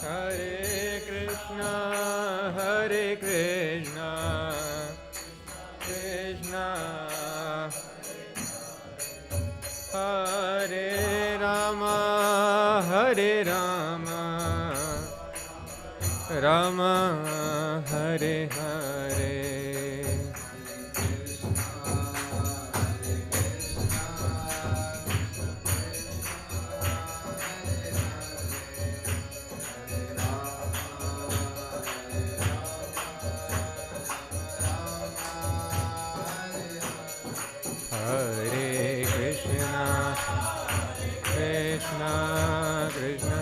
Hare Krishna, Hare Krishna, Krishna, Hare Rama, Hare Rama, Rama Hare Hare. Hare Krishna, Krishna Krishna,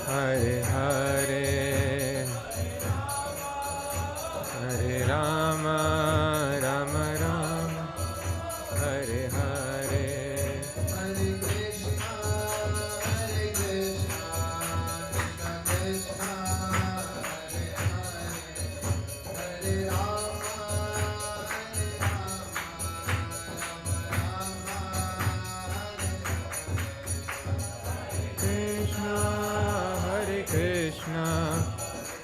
Hare Hare, Hare Rama, Rama Rama, Hare Hare. Hare Krishna, Hare Krishna,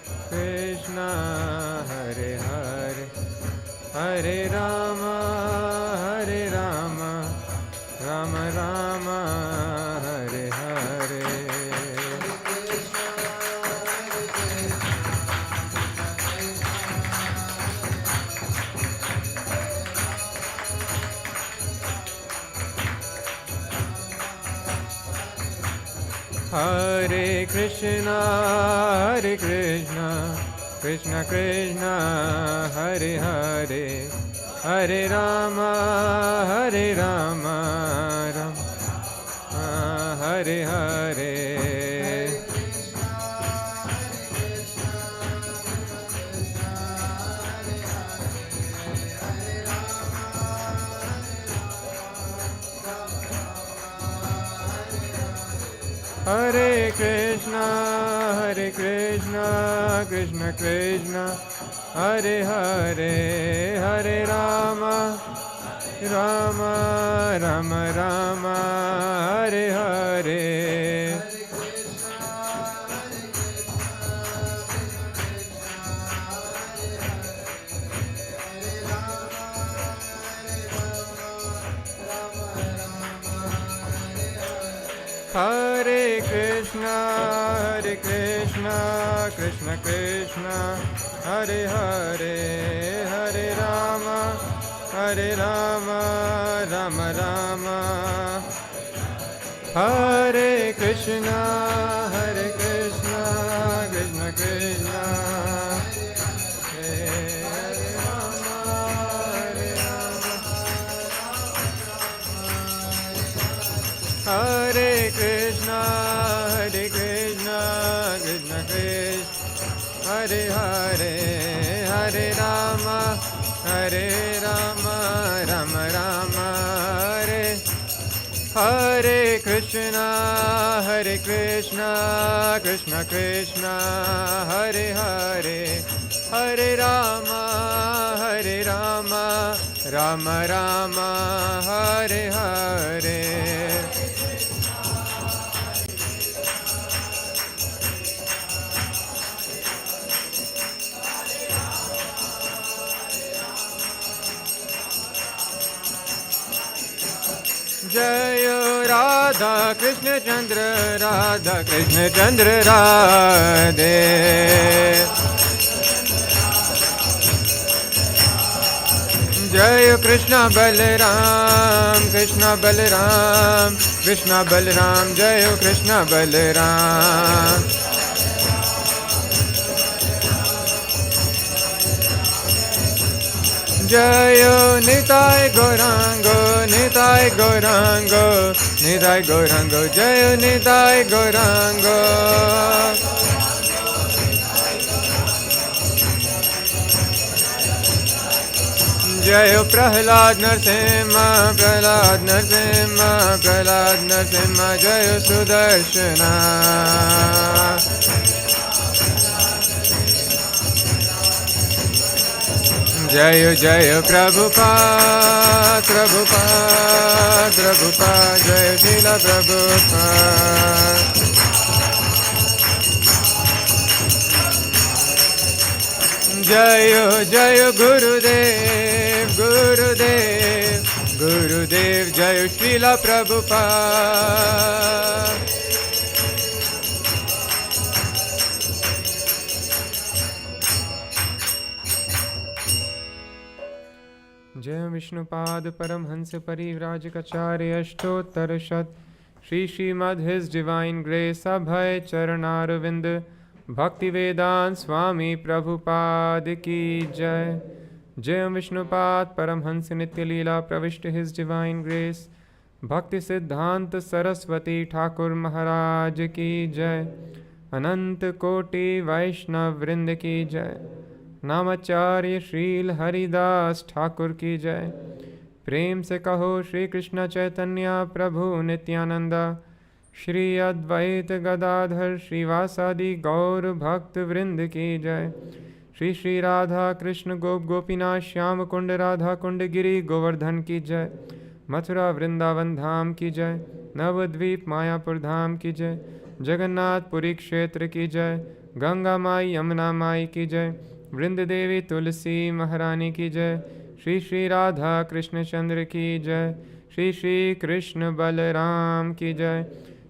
Krishna Krishna, Hare Hare, Hare Rama, Hare Rama, Rama Rama, Hare Hare. Hare Krishna, Hare Krishna, Krishna Krishna, Hare Hare, Hare Rama, Hare Rama, Rama Hare Hare. Hare Krishna, Hare Krishna, Krishna Krishna, Hare Hare, Hare Rama, Rama Rama Rama, Hare Hare. Hare Krishna, Hare Krishna, Krishna Krishna, Hare Hare, Hare Rama, Hare Rama, Rama Rama. Hare Krishna, Hare Krishna, Krishna Krishna, Hare Rama, Hare Rama. Hare Krishna, Hare Krishna, Krishna Krishna, Hare Hare, Hare Rama, Hare Rama, Rama Rama, Hare. Hare Krishna, Hare Krishna, Krishna Krishna, Hare Hare, Hare Rama, Hare Rama, Rama Rama, Hare Hare. जय राधा कृष्ण चंद्र, राधा कृष्ण चंद्र राधे। जय Krishna Balram Krishna Balaram, Krishna Balaram, Jai Ho Krishna Balaram. Jayo Nitai Gaurango, Nitai Gaurango, Nitai Gaurango, Jayo Nitai Gaurango. Jayo Prahlāda Narasimha, Prahlāda Narasimha, Prahlāda Narasimha, Jayo Sudarshana. Jayo Jayo Prabhupada, Prabhupada, Prabhupada, Jayo Srila Prabhupada. Jayo Jayo Gurudev, Gurudev, Gurudev, Jayo Srila Prabhupada. जय विष्णुपाद परमहंस परिव्राजकाचार्य अष्टोत्तर शत Shri Srimad his divine grace Abhay Charanaravinda Bhakti Vedanta स्वामी प्रभुपाद की जय। जय विष्णुपाद परमहंस नित्य लीला प्रविष्ट his divine grace भक्ति सिद्धांत सरस्वती ठाकुर महाराज की जय। अनंत कोटि वैष्णव वृंद की जय। नामाचार्य श्रील हरिदास ठाकुर की जय। प्रेम से कहो श्री कृष्ण चैतन्य प्रभु नित्यानंदा, श्री अद्वैत गदाधर श्रीवासादि गौर भक्त वृंद की जय। श्री श्री राधा कृष्ण गोप गोपीनाथ श्याम कुंड राधा कुंड गिरी गोवर्धन की जय। मथुरा वृंदावन धाम की जय। नवद्वीप मायापुर धाम की जय। जगन्नाथपुरी क्षेत्र की जय। गंगा माई यमुना माई की जय। वृंद देवी तुलसी महारानी की जय। श्री श्री राधा कृष्ण चंद्र की जय। श्री श्री कृष्ण बलराम की जय।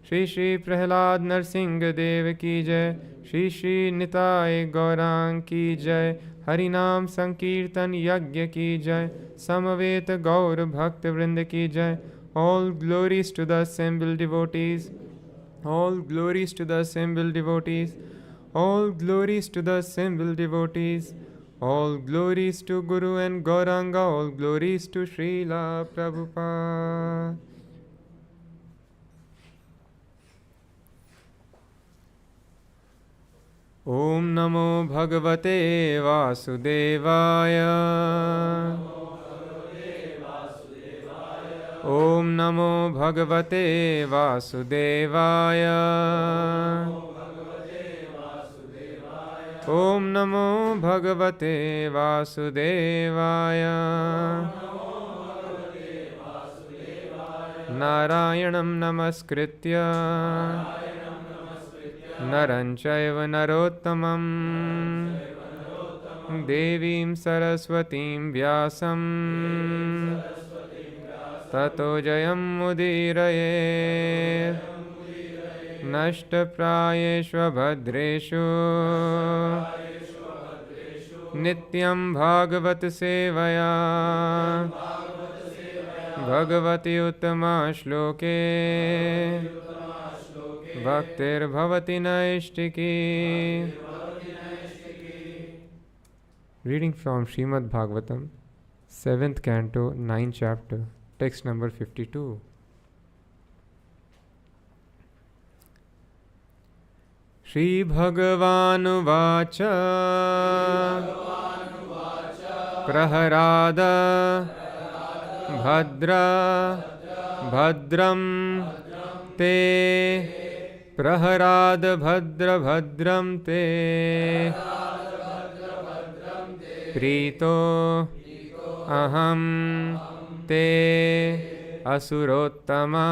श्री श्री प्रहलाद नरसिंह देव की जय। श्री श्री निताय गौरांग की जय। हरिनाम संकीर्तन यज्ञ की जय। समवेत गौर भक्त वृंद की जय। All glories to the assembled devotees. All glories to the assembled devotees. All glories to the assembled devotees. All glories to Guru and Gauranga. All glories to Srila Prabhupada. Om Namo Bhagavate Vasudevaya. Om Namo Bhagavate Vasudevaya. Om Namo Bhagavate Vasudevaya. Narayanam Namaskritya Naram Chaiva Narottamam Devim Saraswatim Vyasam Tato Jayam Mudiraye Nashtaprayeshva Bhadreshu Nityam Bhagavat Sevaya Bhagavati Uttama Shloke Bhaktir Bhavati Naishtiki. Reading from Śrīmad-Bhāgavatam, 7th canto, 9th chapter, text number 52. Shri Bhagavanu Vacha Prahlāda Bhadra Bhadram Te Prahlāda Bhadra Bhadram Te Prito Aham Te Asurottama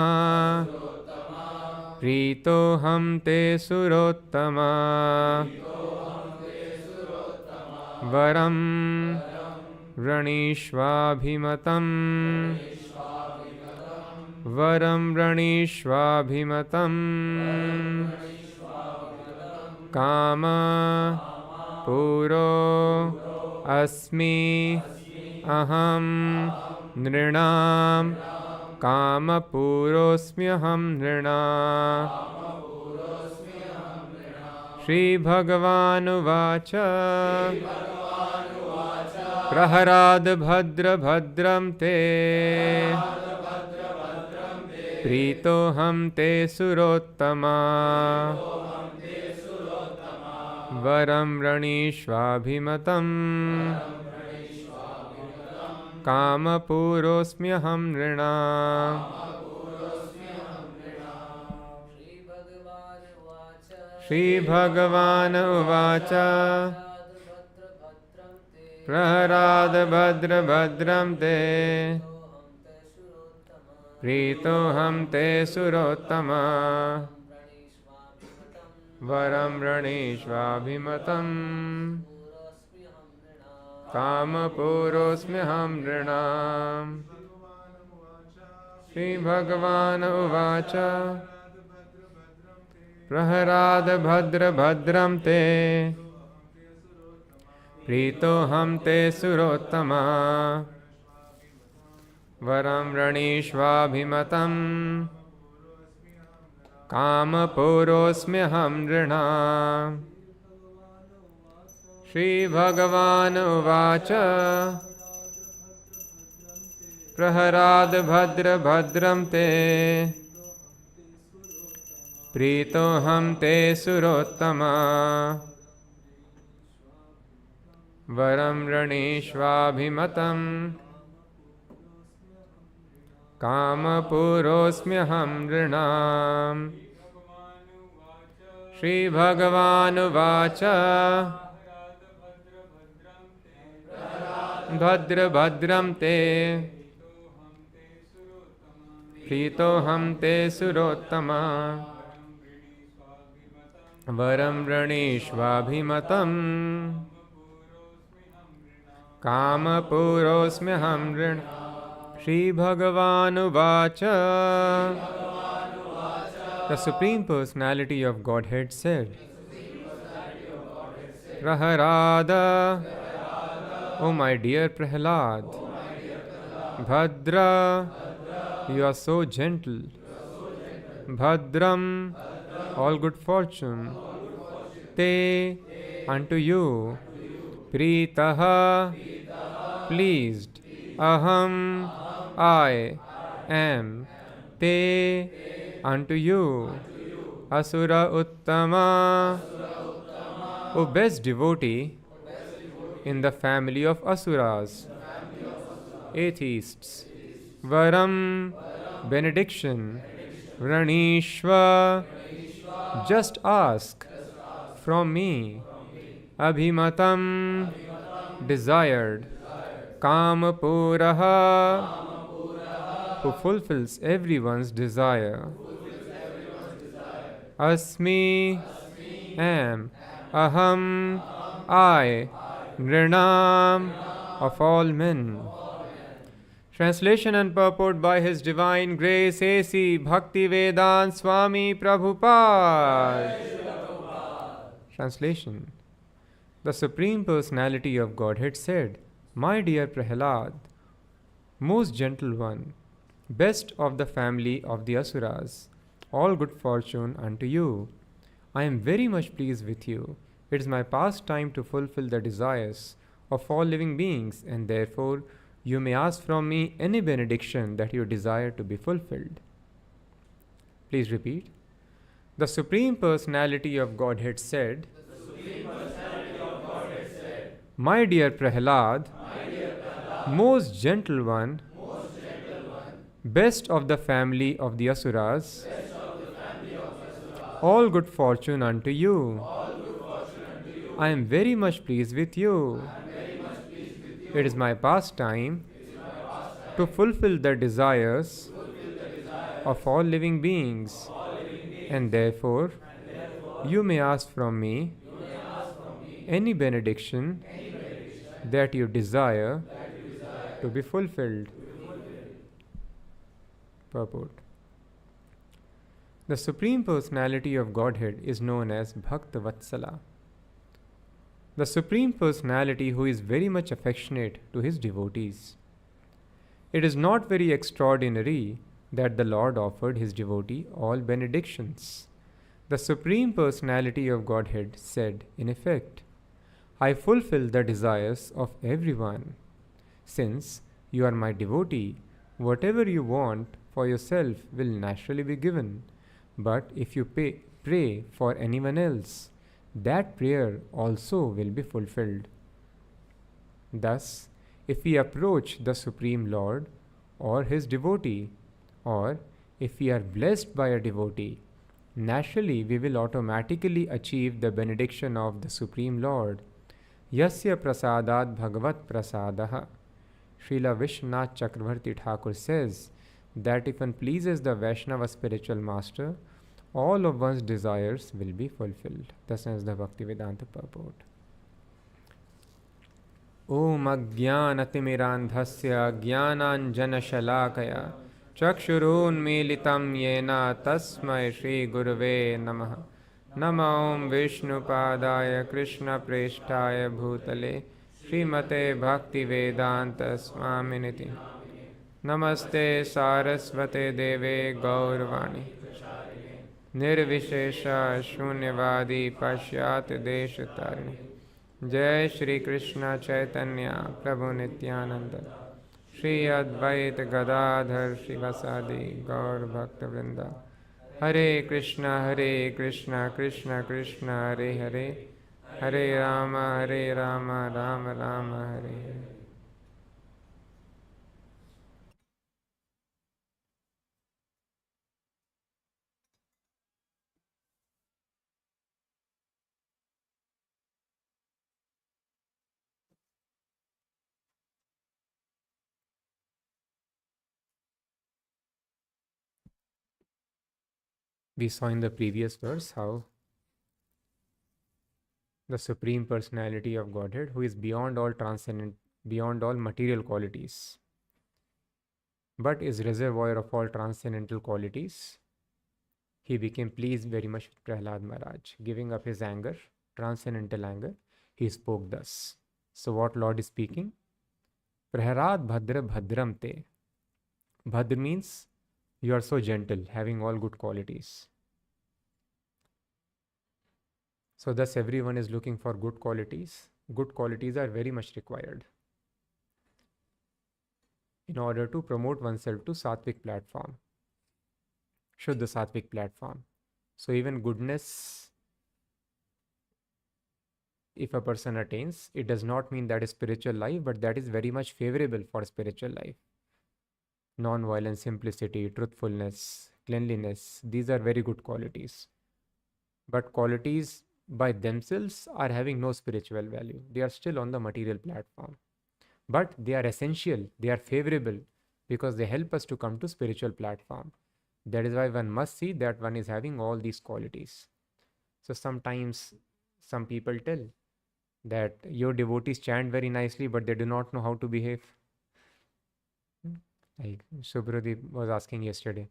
Prito Ham Te Surottama Varam Ranishvabhimatam Varam Ranishvabhimatam Kama Puro Asmi Aham Nrinam कामपूरोऽस्म्यहं नृणाम् श्रीभगवानुवाच प्रहराद भद्रभद्रं ते प्रीतोऽहं ते सुरोत्तमा वरं वृणीष्वाभिमतम् कामपूरोऽस्म्यहं नृणाम् श्रीभगवान् उवाच प्रहराद भद्रभद्रं ते प्रीतोऽहं ते सुरोत्तमा वरं वृणीष्वाभिमतम् कामपूरोऽस्म्यहं नृणाम् श्रीभगवान् उवाच प्रहराद भद्रभद्रं ते प्रीतोऽहं ते सुरोत्तमा वरं वृणीष्वाभिमतं कामपूरोऽस्म्यहं नृणाम् श्रीभगवान् उवाच प्रहराद भद्रभद्रं ते प्रीतोऽहं ते सुरोत्तमा वरं वृणीष्वाभिमतं कामपूरोऽस्म्यहं नृणाम् श्रीभगवानुवाच भद्रभद्रं ते प्रीतोऽहं ते सुरोत्तमा वरं वृणीष्वाभिमतं कामपूरोऽस्म्यहं नृणाम् श्रीभगवानुवाच The Supreme Personality of Godhead said, Prahlāda, O my dear Prahlāda, Bhadra, you are so gentle. Bhadram, all good fortune. Te, unto you. Pritaha, pleased. Aham, I am. Te, unto you. Asura Uttama, O best devotee in the family of Asuras, atheists. Varam, benediction. Vranishva, just ask from me. Abhimatam, desired. Kamapuraha, who fulfills everyone's desire. Asmi, am. Aham, I. Nrinam, of all men. Translation and purport by His Divine Grace A.C. Bhaktivedanta Swami Prabhupada. Translation. The Supreme Personality of Godhead said, My dear Prahlāda, most gentle one, best of the family of the Asuras, all good fortune unto you. I am very much pleased with you. It is my pastime to fulfill the desires of all living beings, and therefore you may ask from me any benediction that you desire to be fulfilled. Please repeat. The Supreme Personality of Godhead said, My dear Prahlāda, most gentle one, best of the family of the Asuras, all good fortune unto you. I am very much pleased with you. It is my pastime to fulfill the desires of all living beings, and therefore you may ask from me any benediction that you desire to be fulfilled. Purport. The Supreme Personality of Godhead is known as Bhakta Vatsala, the Supreme Personality who is very much affectionate to His devotees. It is not very extraordinary that the Lord offered his devotee all benedictions. The Supreme Personality of Godhead said, in effect, I fulfill the desires of everyone. Since you are my devotee, whatever you want for yourself will naturally be given. But if you pray for anyone else, that prayer also will be fulfilled. Thus, if we approach the Supreme Lord or his devotee, or if we are blessed by a devotee, naturally we will automatically achieve the benediction of the Supreme Lord. Yasya prasadat bhagavat prasadaha. Srila Vishwanath Chakravarti Thakur says that if one pleases the Vaishnava spiritual master, all of one's desires will be fulfilled. Thus ends the Bhaktivedanta purport. Om Ajnanatimirandhasya Jnananjanashalakaya Chakshurunmilitam Yena Tasmai Shri Gurave Namaha. Nama Om Vishnupadaya Krishna Preshtaya Bhutale Srimate Bhaktivedanta Swaminiti. Namaste Sarasvate Deve Gaurvani Nirvishesha Shunyavadi Pashyat Deshatarni. Jai Shri Krishna Chaitanya Prabhu Nityananda Shri Advait Gadadhar Shivasadi Gaur Bhakta Vrinda. Hare Krishna Krishna Krishna Hare Hare Hare Rama Rama Rama Hare Hare. We saw in the previous verse how the Supreme Personality of Godhead, who is beyond all transcendent, beyond all material qualities, but is reservoir of all transcendental qualities, he became pleased very much with Prahlāda Mahārāja. Giving up his anger, transcendental anger, he spoke thus. So what Lord is speaking? Prahrād Bhadra Bhadram Te. Bhadra means you are so gentle, having all good qualities. So thus everyone is looking for good qualities. Good qualities are very much required in order to promote oneself to Sattvic platform, Shuddha Sattvic platform. So even goodness, if a person attains, it does not mean that is spiritual life, but that is very much favorable for spiritual life. Non-violence, simplicity, truthfulness, cleanliness, these are very good qualities. But qualities by themselves are having no spiritual value. They are still on the material platform. But they are essential, they are favorable because they help us to come to spiritual platform. That is why one must see that one is having all these qualities. So sometimes some people tell that your devotees chant very nicely, but they do not know how to behave. Like Subhradeep was asking yesterday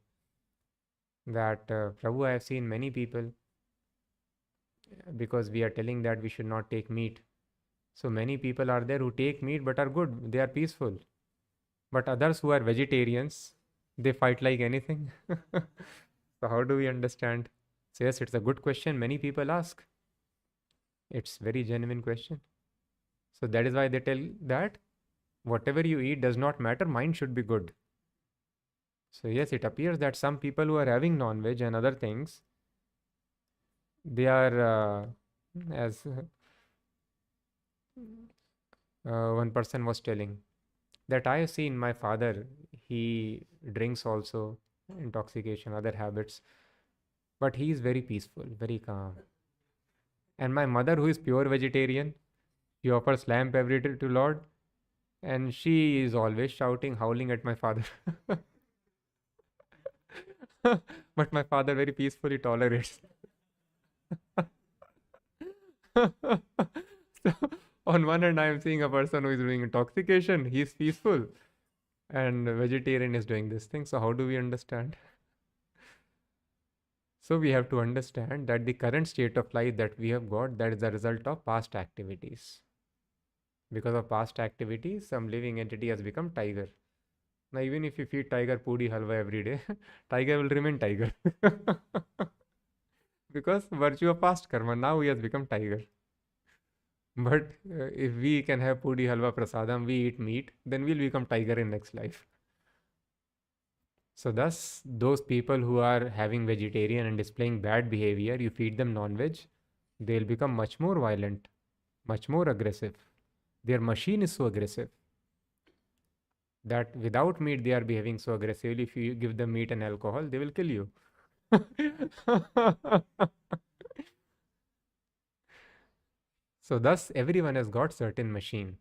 that Prabhu, I have seen many people, because we are telling that we should not take meat. So many people are there who take meat but are good, they are peaceful. But others who are vegetarians, they fight like anything. So how do we understand? So yes, it's a good question many people ask. It's very genuine question. So that is why they tell that whatever you eat does not matter, mind should be good. So yes, it appears that some people who are having non-veg and other things, they are as one person was telling that I have seen my father, he drinks also, intoxication, other habits, but he is very peaceful, very calm. And my mother, who is pure vegetarian, she offers lamb every day to Lord, and she is always shouting, howling at my father. But my father very peacefully tolerates. So on one hand, I am seeing a person who is doing intoxication, he is peaceful, and vegetarian is doing this thing. So how do we understand? So we have to understand that the current state of life that we have got, that is the result of past activities. Because of past activities, some living entity has become tiger. Now, even if you feed tiger pudi halwa every day, tiger will remain tiger. Because virtue of past karma, now he has become tiger. But if we can have pudi halwa prasadam, we eat meat, then we'll become tiger in next life. So thus, those people who are having vegetarian and displaying bad behavior, you feed them non-veg, they'll become much more violent, much more aggressive. Their machine is so aggressive that without meat they are behaving so aggressively. If you give them meat and alcohol, they will kill you. So thus, everyone has got certain machine.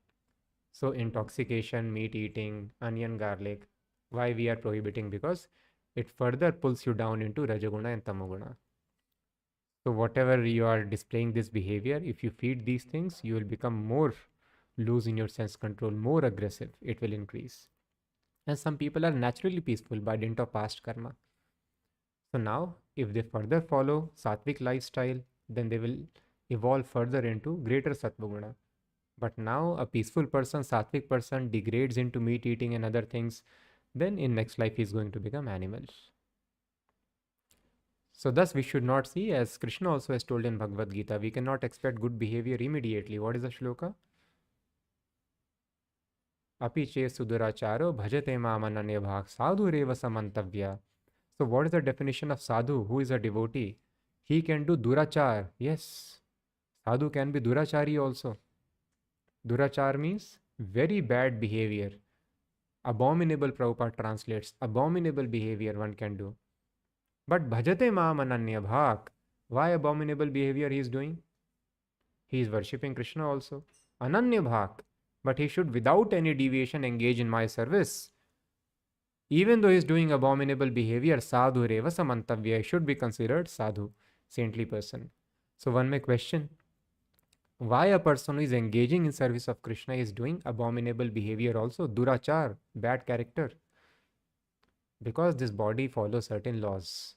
So intoxication, meat eating, onion, garlic, why we are prohibiting? Because it further pulls you down into Rajaguna and Tamaguna. So whatever you are displaying this behavior, if you feed these things, you will become more loose in your sense control, more aggressive. It will increase. And some people are naturally peaceful by dint of past karma. So now, if they further follow sattvic lifestyle, then they will evolve further into greater sattvaguna. But now a peaceful person, sattvic person degrades into meat eating and other things, then in next life he is going to become animal. So thus we should not see, as Krishna also has told in Bhagavad Gita, we cannot expect good behavior immediately. What is the shloka? Api che suduracharo bhajate mamananya bhak sadhu reva samantavya. So what is the definition of sadhu? Who is a devotee? He can do durachar. Yes, sadhu can be durachari also. Durachar means very bad behavior. Abominable, Prabhupada translates. Abominable behavior one can do. But bhajate maam ananya bhak. Why abominable behavior he is doing? He is worshipping Krishna also. Ananya bhak. But he should without any deviation engage in my service. Even though he is doing abominable behavior, sadhu reva samantavya, should be considered sadhu, saintly person. So one may question, why a person who is engaging in service of Krishna is doing abominable behavior also, durachar, bad character? Because this body follows certain laws.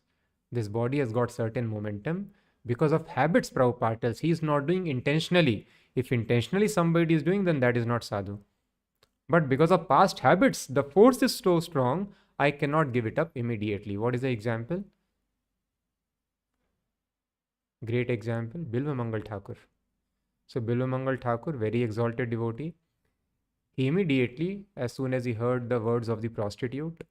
This body has got certain momentum. Because of habits, Prabhupada tells, he is not doing intentionally. If intentionally somebody is doing, then that is not sadhu. But because of past habits, the force is so strong, I cannot give it up immediately. What is the example? Great example, Bilva Mangal Thakur. So Bilva Mangal Thakur, very exalted devotee, he immediately, as soon as he heard the words of the prostitute,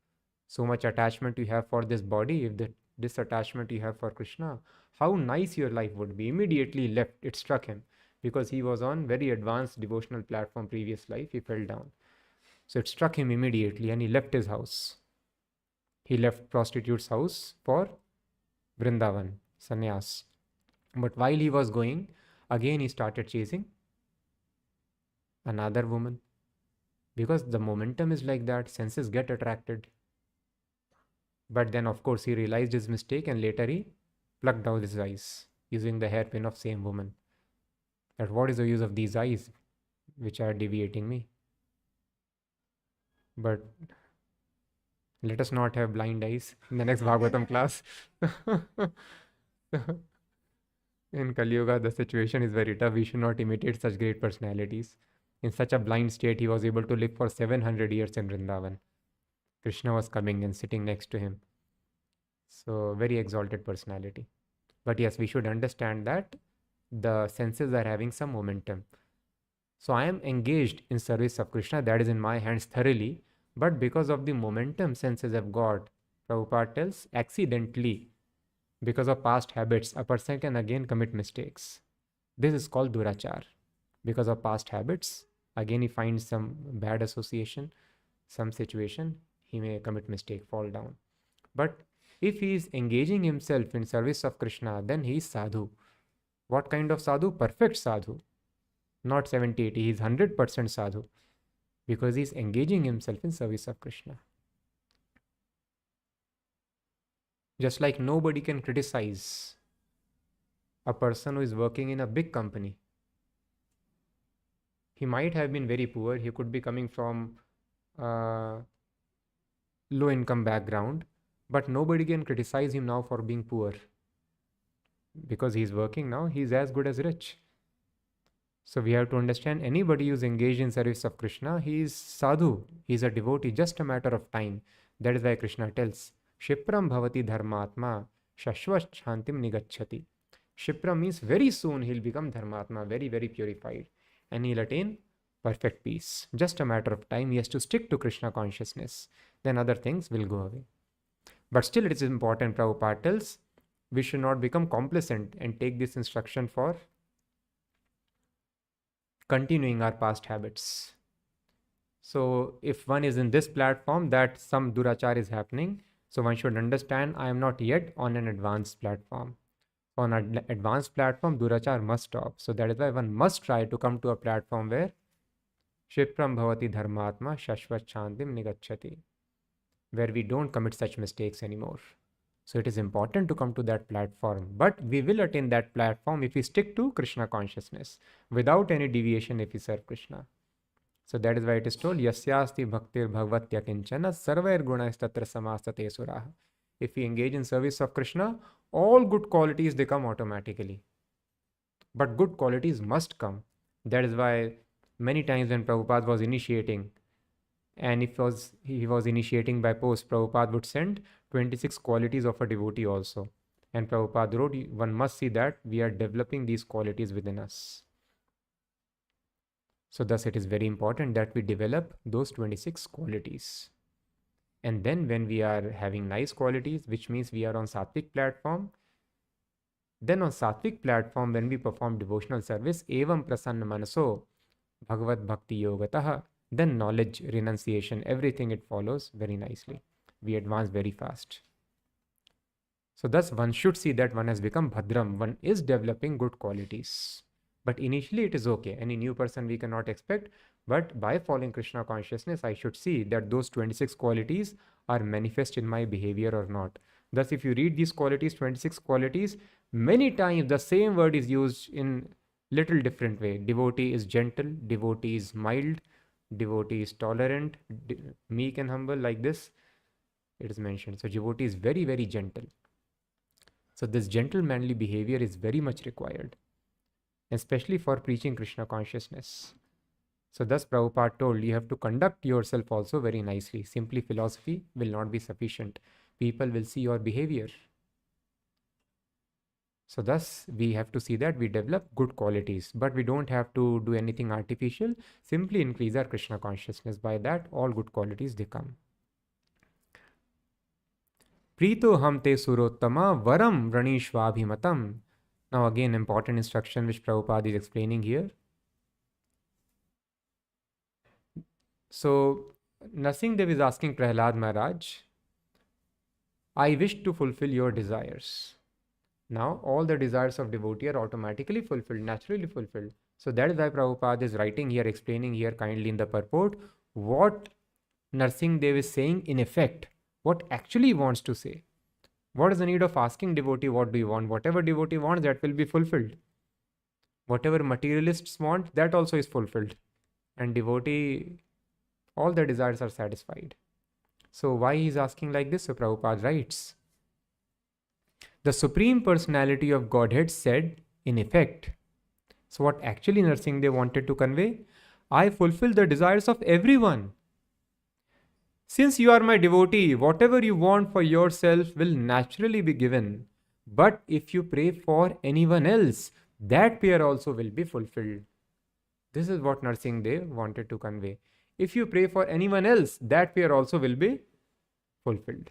so much attachment you have for this body, if this attachment you have for Krishna, how nice your life would be. Immediately left, it struck him. Because he was on very advanced devotional platform previous life, he fell down. So it struck him immediately and he left his house. He left prostitute's house for Vrindavan, sannyas. But while he was going, again he started chasing another woman. Because the momentum is like that, senses get attracted. But then of course he realized his mistake and later he plucked out his eyes using the hairpin of same woman. That what is the use of these eyes which are deviating me? But let us not have blind eyes in the next Bhagavatam class. In Kali Yuga, the situation is very tough. We should not imitate such great personalities. In such a blind state, he was able to live for 700 years in Vrindavan. Krishna was coming and sitting next to him. So, very exalted personality. But yes, we should understand that the senses are having some momentum. So I am engaged in service of Krishna, that is in my hands thoroughly, but because of the momentum senses have got, Prabhupada tells, accidentally, because of past habits, a person can again commit mistakes. This is called durachar. Because of past habits, again he finds some bad association, some situation, he may commit mistake, fall down. But if he is engaging himself in service of Krishna, then he is sadhu. What kind of sadhu? Perfect sadhu. Not 70-80, he is 100% sadhu. Because he is engaging himself in service of Krishna. Just like nobody can criticize a person who is working in a big company. He might have been very poor, he could be coming from low income background, but nobody can criticize him now for being poor. Because he is working now, he is as good as rich. So we have to understand anybody who's engaged in service of Krishna, he is sadhu, he is a devotee, just a matter of time. That is why Krishna tells, Shipram bhavati dharmatma, shashvat shantim nigacchati. Shipram means very soon he'll become dharmatma, very, very purified. And he'll attain perfect peace. Just a matter of time. He has to stick to Krishna consciousness. Then other things will go away. But still it is important, Prabhupada tells, we should not become complacent and take this instruction for continuing our past habits. So if one is in this platform that some durachar is happening, so one should understand I am not yet on an advanced platform. On an advanced platform, durachar must stop. So that is why one must try to come to a platform where Shipram bhavati dharmatma shashvat shantim nigacchati, where we don't commit such mistakes anymore. So it is important to come to that platform. But we will attain that platform if we stick to Krishna consciousness, without any deviation if we serve Krishna. So that is why it is told, Yasyasti bhaktir bhagavatya kinchana sarvair gunais tatra samastate suraha. If we engage in service of Krishna, all good qualities, they come automatically. But good qualities must come. That is why many times when Prabhupada was initiating, and if he was initiating by post, Prabhupada would send 26 qualities of a devotee also. And Prabhupada wrote, one must see that we are developing these qualities within us. So thus it is very important that we develop those 26 qualities. And then when we are having nice qualities, which means we are on Sattvic platform, then on Sattvic platform, when we perform devotional service, evam prasanna manaso bhagavad bhakti yogataha, then knowledge, renunciation, everything it follows very nicely. We advance very fast. So thus one should see that one has become bhadram, one is developing good qualities. But initially it is okay. Any new person we cannot expect. But by following Krishna consciousness, I should see that those 26 qualities are manifest in my behavior or not. Thus, if you read these qualities, 26 qualities, many times the same word is used in little different way. Devotee is gentle, devotee is mild, devotee is tolerant, meek and humble, like this it is mentioned. So devotee is very, very gentle. So this gentle manly behavior is very much required, especially for preaching Krishna consciousness. So thus Prabhupada told, you have to conduct yourself also very nicely. Simply philosophy will not be sufficient. People will see your behavior. So thus we have to see that we develop good qualities, but we don't have to do anything artificial. Simply increase our Krishna consciousness. By that, all good qualities they come. Prito hamte surottama varam ranishvabhimatam. Now again, important instruction which Prabhupada is explaining here. So Narsingdev is asking Prahlāda Mahārāja, I wish to fulfill your desires. Now all the desires of devotee are automatically fulfilled, naturally fulfilled. So that is why Prabhupada is writing here, explaining here kindly in the purport, what Narsingdev is saying in effect, what actually he wants to say. What is the need of asking devotee, what do you want? Whatever devotee wants, that will be fulfilled. Whatever materialists want, that also is fulfilled. And devotee, all the desires are satisfied. So why he is asking like this? So Prabhupada writes, the Supreme Personality of Godhead said, in effect. So what actually Narsingdev wanted to convey? I fulfill the desires of everyone. Since you are my devotee, whatever you want for yourself will naturally be given. But if you pray for anyone else, that prayer also will be fulfilled. This is what Narsingdev wanted to convey. If you pray for anyone else, that prayer also will be fulfilled.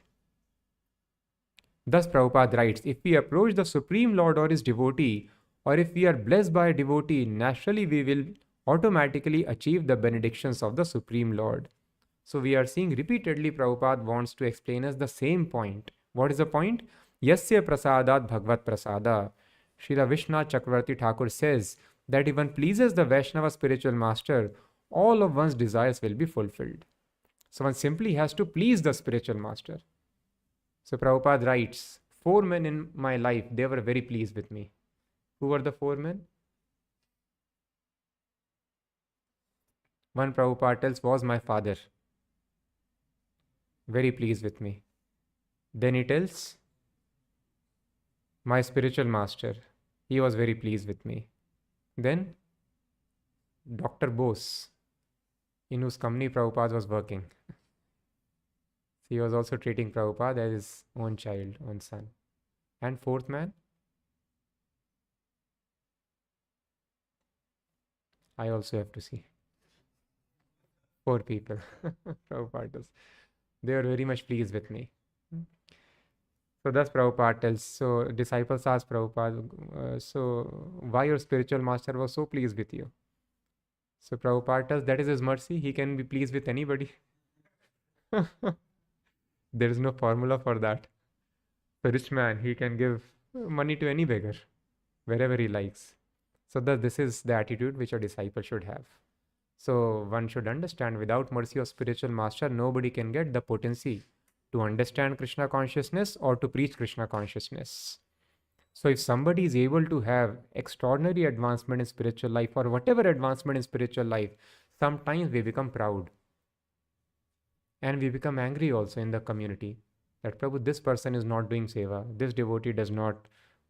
Thus Prabhupada writes, if we approach the Supreme Lord or his devotee, or if we are blessed by a devotee, naturally we will automatically achieve the benedictions of the Supreme Lord. So we are seeing repeatedly Prabhupada wants to explain us the same point. What is the point? Yasya prasadat bhagvat prasada. Srila Vishnath Chakravarti Thakur says that if one pleases the Vaishnava spiritual master, all of one's desires will be fulfilled. So one simply has to please the spiritual master. So Prabhupada writes, 4 men in my life, they were very pleased with me. Who were the 4 men? One, Prabhupada tells, was my father. Very pleased with me. Then he tells, my spiritual master. He was very pleased with me. Then Dr. Bose, in whose company Prabhupada was working. He was also treating Prabhupada as his own child, own son. And fourth man, I also have to see. 4 people. Prabhupada does. They were very much pleased with me. So thus Prabhupada tells, so disciples asked Prabhupada, so why your spiritual master was so pleased with you? So Prabhupada tells, that is his mercy. He can be pleased with anybody. There is no formula for that. The rich man, he can give money to any beggar, wherever he likes. So thus this is the attitude which a disciple should have. So one should understand, without mercy of spiritual master, nobody can get the potency to understand Krishna consciousness or to preach Krishna consciousness. So if somebody is able to have extraordinary advancement in spiritual life, or whatever advancement in spiritual life, sometimes we become proud. And we become angry also in the community. That Prabhu, this person is not doing seva. This devotee does not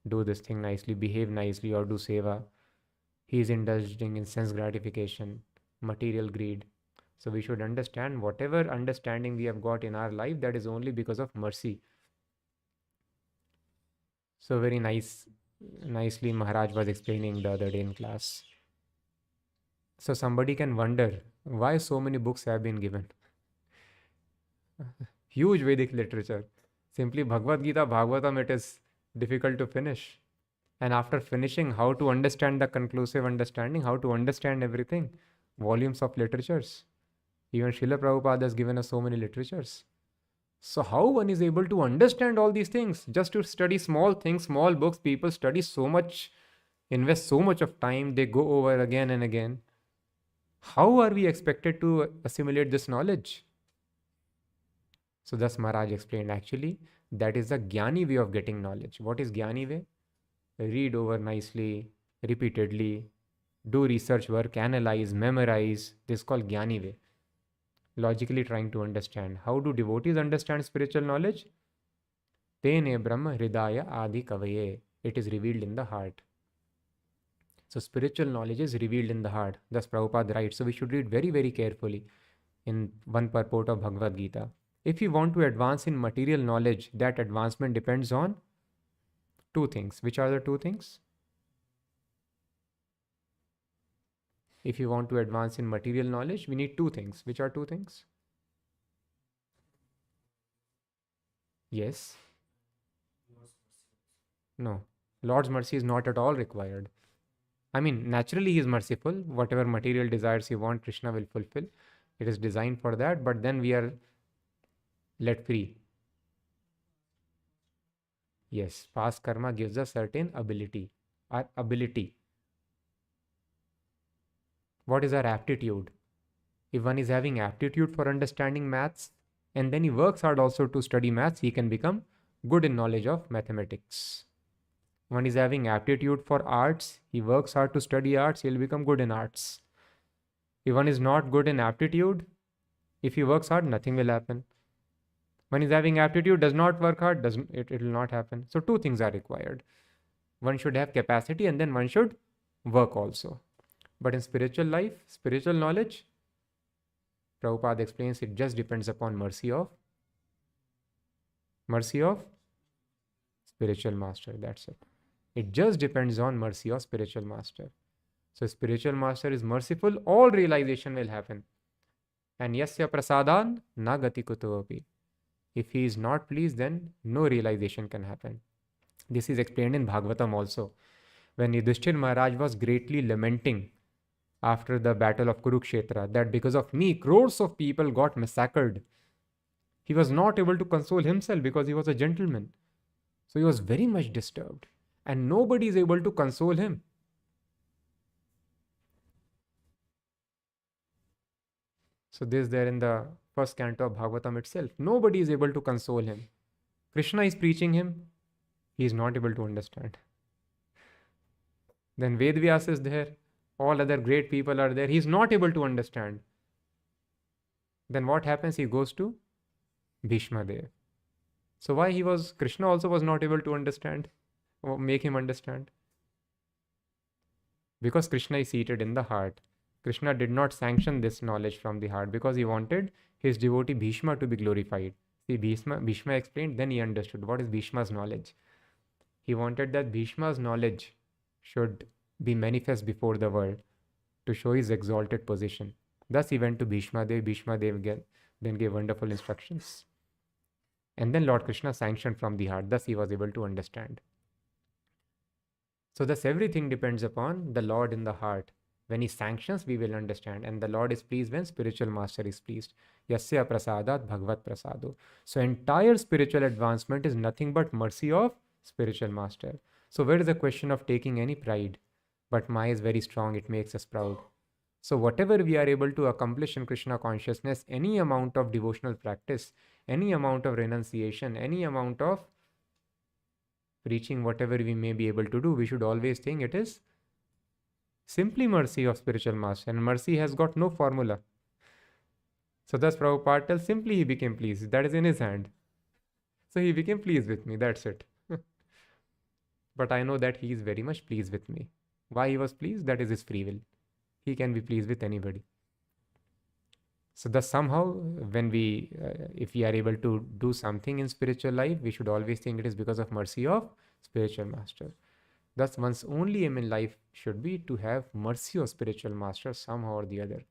do this thing nicely, behave nicely, or do seva. He is indulging in sense gratification, material greed. So we should understand, whatever understanding we have got in our life, that is only because of mercy. So very nicely Maharaj was explaining the other day in class. So somebody can wonder why so many books have been given. Huge Vedic literature. Simply Bhagavad Gita, Bhagavatam, it is difficult to finish. And after finishing, how to understand the conclusive understanding, how to understand everything, volumes of literatures. Even Srila Prabhupada has given us so many literatures. So how one is able to understand all these things? Just to study small things, small books, people study so much, invest so much of time, they go over again and again. How are we expected to assimilate this knowledge? So thus Maharaj explained, actually, that is the Jnani way of getting knowledge. What is Jnani way? Read over nicely, repeatedly, do research work, analyze, memorize. This is called Jnani way. Logically trying to understand. How do devotees understand spiritual knowledge? Tene Brahma Hridaya Adi Kavaye. It is revealed in the heart. So spiritual knowledge is revealed in the heart. Thus Prabhupada writes. So we should read very, very carefully in one purport of Bhagavad Gita. If you want to advance in material knowledge, that advancement depends on 2 things. Which are the 2 things? If you want to advance in material knowledge, we need 2 things. Which are 2 things? Yes. No. Lord's mercy is not at all required. I mean, naturally he is merciful. Whatever material desires you want, Krishna will fulfill. It is designed for that, but then we are let free. Yes, past karma gives us certain ability. Our ability. What is our aptitude? If one is having aptitude for understanding maths, and then he works hard also to study maths, he can become good in knowledge of mathematics. One is having aptitude for arts, he works hard to study arts, he will become good in arts. If one is not good in aptitude, if he works hard, nothing will happen. One is having aptitude, does not work hard, it will not happen. So 2 things are required. One should have capacity, and then one should work also. But in spiritual life, spiritual knowledge, Prabhupada explains, it just depends upon mercy of spiritual master. That's it. It just depends on mercy of spiritual master. So spiritual master is merciful, all realization will happen. And yasya prasadan na gati kutopi. If he is not pleased, then no realization can happen. This is explained in Bhagavatam also. When Yudhishthira Maharaj was greatly lamenting after the battle of Kurukshetra, that because of me, crores of people got massacred. He was not able to console himself because he was a gentleman. So he was very much disturbed. And nobody is able to console him. So this is there in the first canto of Bhagavatam itself. Nobody is able to console him. Krishna is preaching him. He is not able to understand. Then Vedvyas is there. All other great people are there. He is not able to understand. Then what happens? He goes to Bhishma Dev. So why Krishna also was not able to understand or make him understand? Because Krishna is seated in the heart. Krishna did not sanction this knowledge from the heart because he wanted his devotee Bhishma to be glorified. See, Bhishma explained, then he understood what is Bhishma's knowledge. He wanted that Bhishma's knowledge should be manifest before the world to show his exalted position. Thus he went to Bhishma Dev. Bhishma Dev then gave wonderful instructions. And then Lord Krishna sanctioned from the heart. Thus he was able to understand. So thus everything depends upon the Lord in the heart. When he sanctions, we will understand. And the Lord is pleased when spiritual master is pleased. Yasya prasadat bhagavat prasado. So entire spiritual advancement is nothing but mercy of spiritual master. So where is the question of taking any pride? But Maya is very strong. It makes us proud. So whatever we are able to accomplish in Krishna consciousness, any amount of devotional practice, any amount of renunciation, any amount of preaching, whatever we may be able to do, we should always think it is simply mercy of spiritual master. And mercy has got no formula. So thus Prabhupada tells, simply he became pleased. That is in his hand. So he became pleased with me. That's it. But I know that he is very much pleased with me. Why he was pleased? That is his free will. He can be pleased with anybody. So thus somehow when if we are able to do something in spiritual life, we should always think it is because of mercy of spiritual master. Thus one's only aim in life should be to have mercy of spiritual master somehow or the other.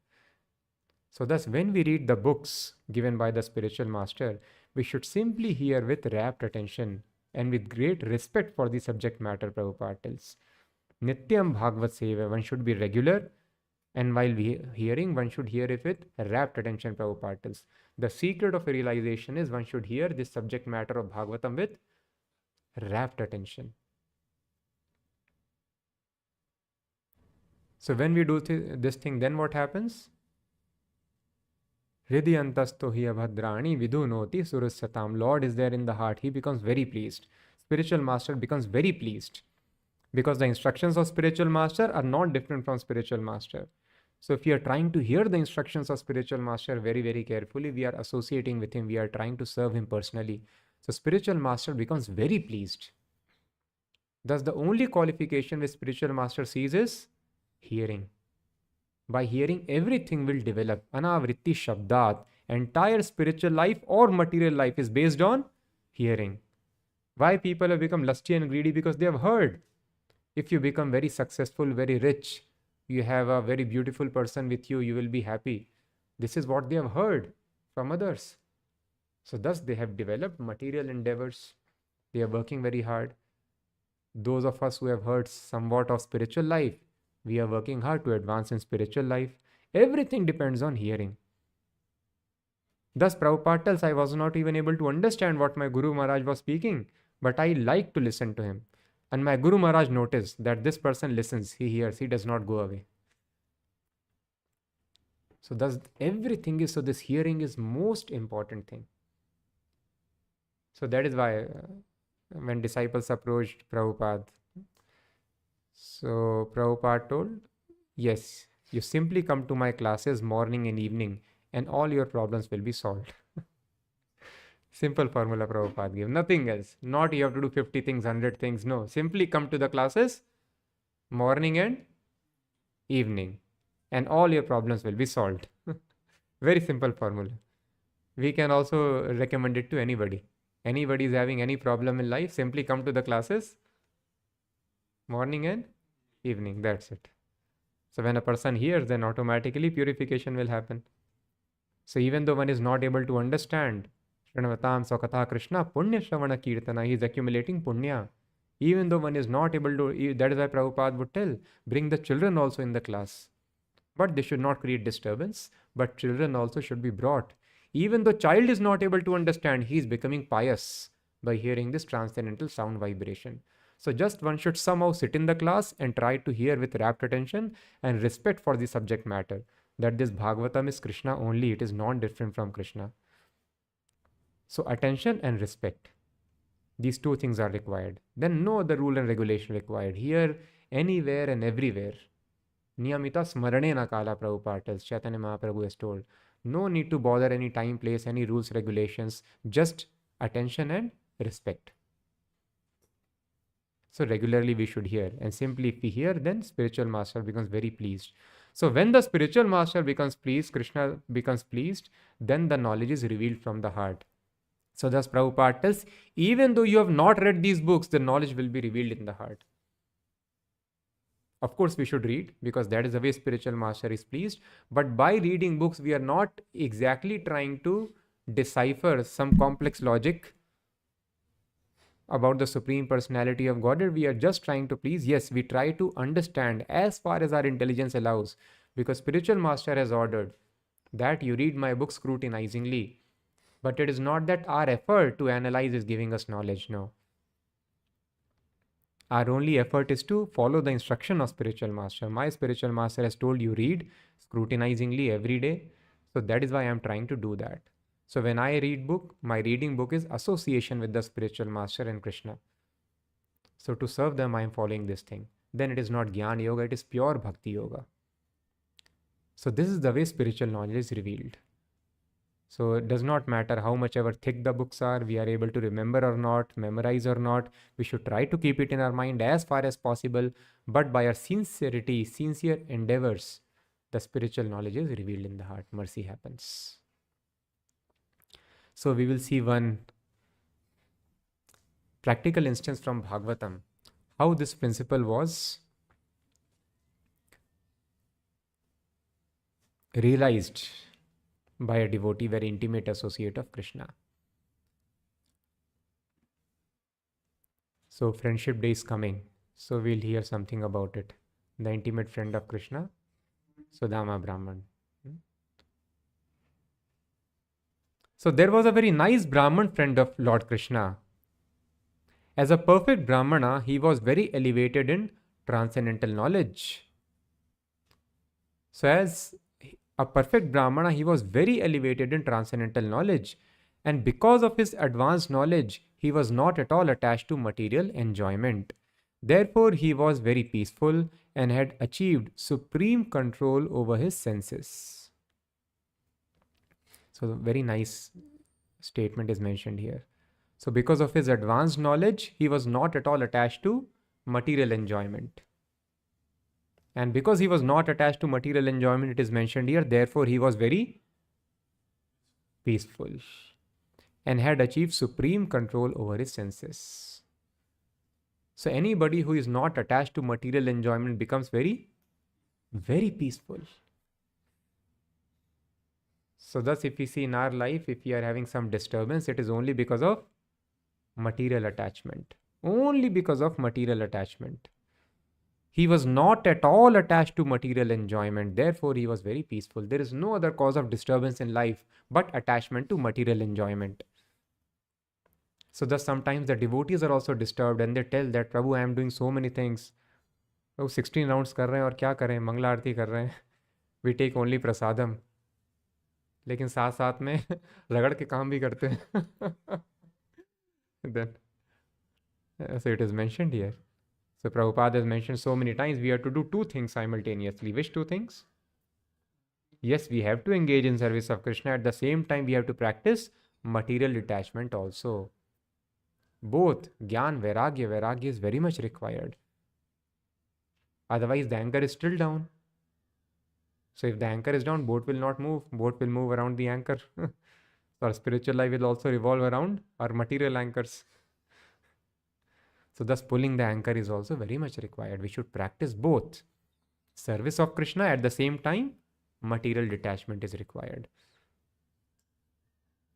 So thus when we read the books given by the spiritual master, we should simply hear with rapt attention and with great respect for the subject matter, Prabhupada tells. Nityam Bhagavat Seva, one should be regular, and while hearing, one should hear it with rapt attention, Prabhupada tells. The secret of realization is one should hear this subject matter of Bhagavatam with rapt attention. So when we do this thing, then what happens? Hridyantasto hi abhadrani vidunoti surasyatam. Lord is there in the heart. He becomes very pleased. Spiritual master becomes very pleased. Because the instructions of spiritual master are not different from spiritual master. So if we are trying to hear the instructions of spiritual master very, very carefully, we are associating with him, we are trying to serve him personally. So spiritual master becomes very pleased. Thus the only qualification which spiritual master sees is hearing. By hearing, everything will develop. Anavritti Shabdat. Entire spiritual life or material life is based on hearing. Why people have become lusty and greedy? Because they have heard. If you become very successful, very rich, you have a very beautiful person with you, you will be happy. This is what they have heard from others. So thus they have developed material endeavors. They are working very hard. Those of us who have heard somewhat of spiritual life, we are working hard to advance in spiritual life. Everything depends on hearing. Thus Prabhupada tells, I was not even able to understand what my Guru Maharaj was speaking, but I like to listen to him. And my Guru Maharaj noticed that this person listens, he hears, he does not go away. So thus everything is, so this hearing is most important thing. So that is why when disciples approached Prabhupada, so Prabhupada told, yes, you simply come to my classes morning and evening and all your problems will be solved. Simple formula Prabhupada gave, nothing else. Not you have to do 50 things, 100 things. No, simply come to the classes morning and evening and all your problems will be solved. Very simple formula. We can also recommend it to anybody. Anybody is having any problem in life, simply come to the classes morning and evening. That's it. So when a person hears, then automatically purification will happen. So even though one is not able to understand Srinavatam Sakatha Krishna Punya Shravana Kirtana, he is accumulating punya. Even though one is not able to, that is why Prabhupada would tell, bring the children also in the class. But they should not create disturbance, but children also should be brought. Even though child is not able to understand, he is becoming pious by hearing this transcendental sound vibration. So just one should somehow sit in the class and try to hear with rapt attention and respect for the subject matter. That this Bhagavatam is Krishna only, it is not different from Krishna. So attention and respect. These two things are required. Then no other rule and regulation required. Here, anywhere and everywhere. Niyamita smaranena kala, Prabhupada tells, Chaitanya Mahaprabhu has told. No need to bother any time, place, any rules, regulations. Just attention and respect. So regularly we should hear. And simply if we hear, then spiritual master becomes very pleased. So when the spiritual master becomes pleased, Krishna becomes pleased, then the knowledge is revealed from the heart. So thus Prabhupada tells, even though you have not read these books, the knowledge will be revealed in the heart. Of course, we should read, because that is the way spiritual master is pleased. But by reading books, we are not exactly trying to decipher some complex logic about the Supreme Personality of Godhead. We are just trying to please. Yes, we try to understand as far as our intelligence allows, because spiritual master has ordered that you read my book scrutinizingly. But it is not that our effort to analyze is giving us knowledge. No. Our only effort is to follow the instruction of spiritual master. My spiritual master has told you read scrutinizingly every day. So that is why I am trying to do that. So when I read book, my reading book is association with the spiritual master and Krishna. So to serve them, I am following this thing. Then it is not Jnana Yoga, it is pure Bhakti Yoga. So this is the way spiritual knowledge is revealed. So it does not matter how much ever thick the books are, we are able to remember or not, memorize or not. We should try to keep it in our mind as far as possible. But by our sincerity, sincere endeavors, the spiritual knowledge is revealed in the heart. Mercy happens. So we will see one practical instance from Bhagavatam, how this principle was realized by a devotee, very intimate associate of Krishna. So friendship day is coming. So we'll hear something about it. The intimate friend of Krishna, Sudama Brahman. So there was a very nice Brahman friend of Lord Krishna. As a perfect Brahmana, he was very elevated in transcendental knowledge. So as a perfect Brahmana, he was very elevated in transcendental knowledge. And because of his advanced knowledge, he was not at all attached to material enjoyment. Therefore, he was very peaceful and had achieved supreme control over his senses. So, a very nice statement is mentioned here. So, because of his advanced knowledge, he was not at all attached to material enjoyment. And because he was not attached to material enjoyment, it is mentioned here, therefore he was very peaceful and had achieved supreme control over his senses. So anybody who is not attached to material enjoyment becomes very, very peaceful. So thus, if we see in our life, if we are having some disturbance, it is only because of material attachment. Only because of material attachment. He was not at all attached to material enjoyment. Therefore, he was very peaceful. There is no other cause of disturbance in life but attachment to material enjoyment. So thus sometimes the devotees are also disturbed and they tell that, Prabhu, I am doing so many things. Oh, 16 rounds कर रहे हैं और क्या करें, मंगला आरती कर रहे हैं. We take only prasadam. लेकिन साथ साथ में रगड़ के काम भी करते हैं. Then, so it is mentioned here. So Prabhupada has mentioned so many times we have to do two things simultaneously. Which two things? Yes, we have to engage in service of Krishna. At the same time, we have to practice material detachment also. Both Gyan, Vairagya. Vairagya is very much required. Otherwise, the anchor is still down. So if the anchor is down, boat will not move. Boat will move around the anchor. So our spiritual life will also revolve around our material anchors. So thus pulling the anchor is also very much required. We should practice both. Service of Krishna, at the same time, material detachment is required.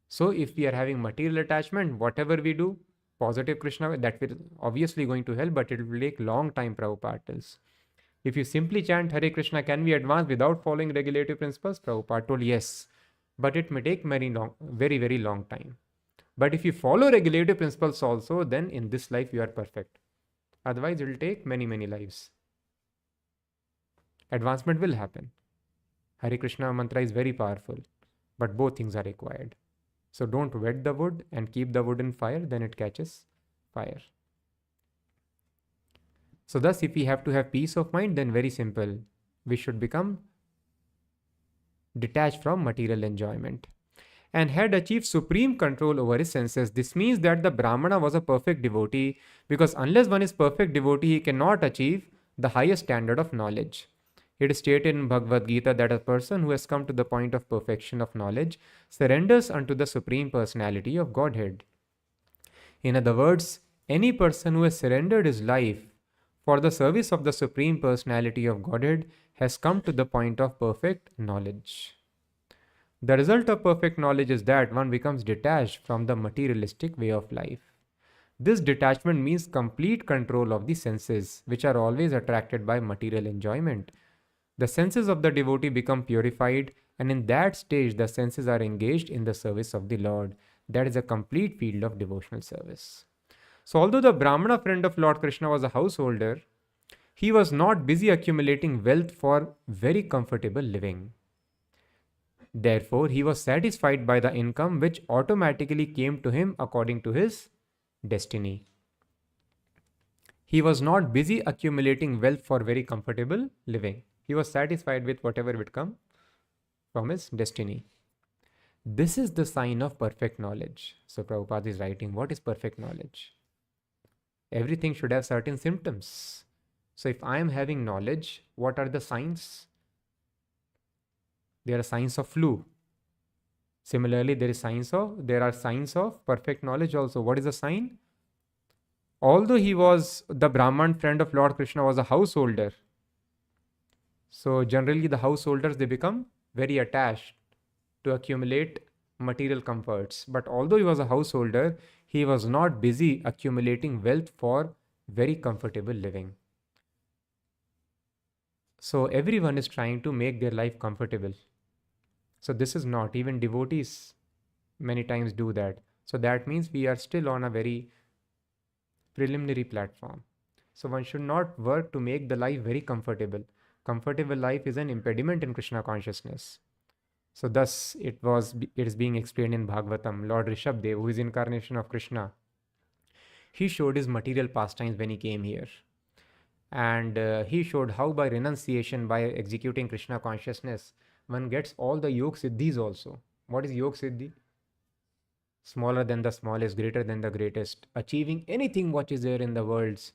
So if we are having material attachment, whatever we do, positive Krishna, that will obviously going to help, but it will take long time, Prabhupada tells. If you simply chant Hare Krishna, can we advance without following regulative principles? Prabhupada told yes, but it may take very, very long time. But if you follow regulative principles also, then in this life you are perfect. Otherwise, it will take many lives. Advancement will happen. Hare Krishna mantra is very powerful, but both things are required. So don't wet the wood and keep the wood in fire, then it catches fire. So thus, if we have to have peace of mind, then very simple. We should become detached from material enjoyment and had achieved supreme control over his senses. This means that the Brahmana was a perfect devotee, because unless one is perfect devotee, he cannot achieve the highest standard of knowledge. It is stated in Bhagavad Gita that a person who has come to the point of perfection of knowledge surrenders unto the Supreme Personality of Godhead. In other words, any person who has surrendered his life for the service of the Supreme Personality of Godhead has come to the point of perfect knowledge. The result of perfect knowledge is that one becomes detached from the materialistic way of life. This detachment means complete control of the senses, which are always attracted by material enjoyment. The senses of the devotee become purified, and in that stage, the senses are engaged in the service of the Lord. That is a complete field of devotional service. So, although the Brahmana friend of Lord Krishna was a householder, he was not busy accumulating wealth for very comfortable living. Therefore, he was satisfied by the income which automatically came to him according to his destiny. He was not busy accumulating wealth for very comfortable living. He was satisfied with whatever would come from his destiny. This is the sign of perfect knowledge. So Prabhupada is writing, what is perfect knowledge? Everything should have certain symptoms. So if I am having knowledge, what are the signs? There are signs of flu. Similarly, there are signs of perfect knowledge also. What is the sign? Although he was the Brahman friend of Lord Krishna was a householder. So generally the householders, they become very attached to accumulate material comforts. But although he was a householder, he was not busy accumulating wealth for very comfortable living. So everyone is trying to make their life comfortable. So this is not, even devotees many times do that. So that means we are still on a very preliminary platform. So one should not work to make the life very comfortable. Comfortable life is an impediment in Krishna consciousness. So thus it is being explained in Bhagavatam. Lord Rishabdev, who is incarnation of Krishna, he showed his material pastimes when he came here. And he showed how by renunciation, by executing Krishna consciousness, one gets all the Yog Siddhis also. What is Yog Siddhi? Smaller than the smallest, greater than the greatest. Achieving anything what is there in the worlds.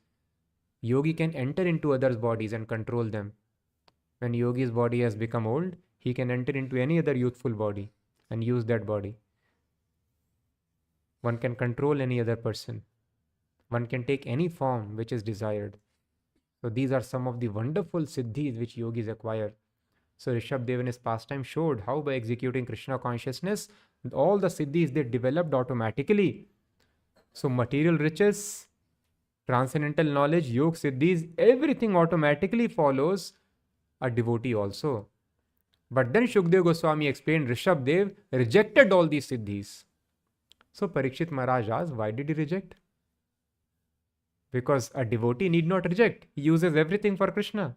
Yogi can enter into others' bodies and control them. When Yogi's body has become old, he can enter into any other youthful body and use that body. One can control any other person. One can take any form which is desired. So these are some of the wonderful siddhis which yogis acquire. So Rishabdev in his pastime showed how by executing Krishna consciousness, all the siddhis they developed automatically. So material riches, transcendental knowledge, yoga siddhis, everything automatically follows a devotee also. But then Shukdev Goswami explained Rishabdev rejected all these siddhis. So Parikshit Maharaj asked, why did he reject? Because a devotee need not reject. He uses everything for Krishna.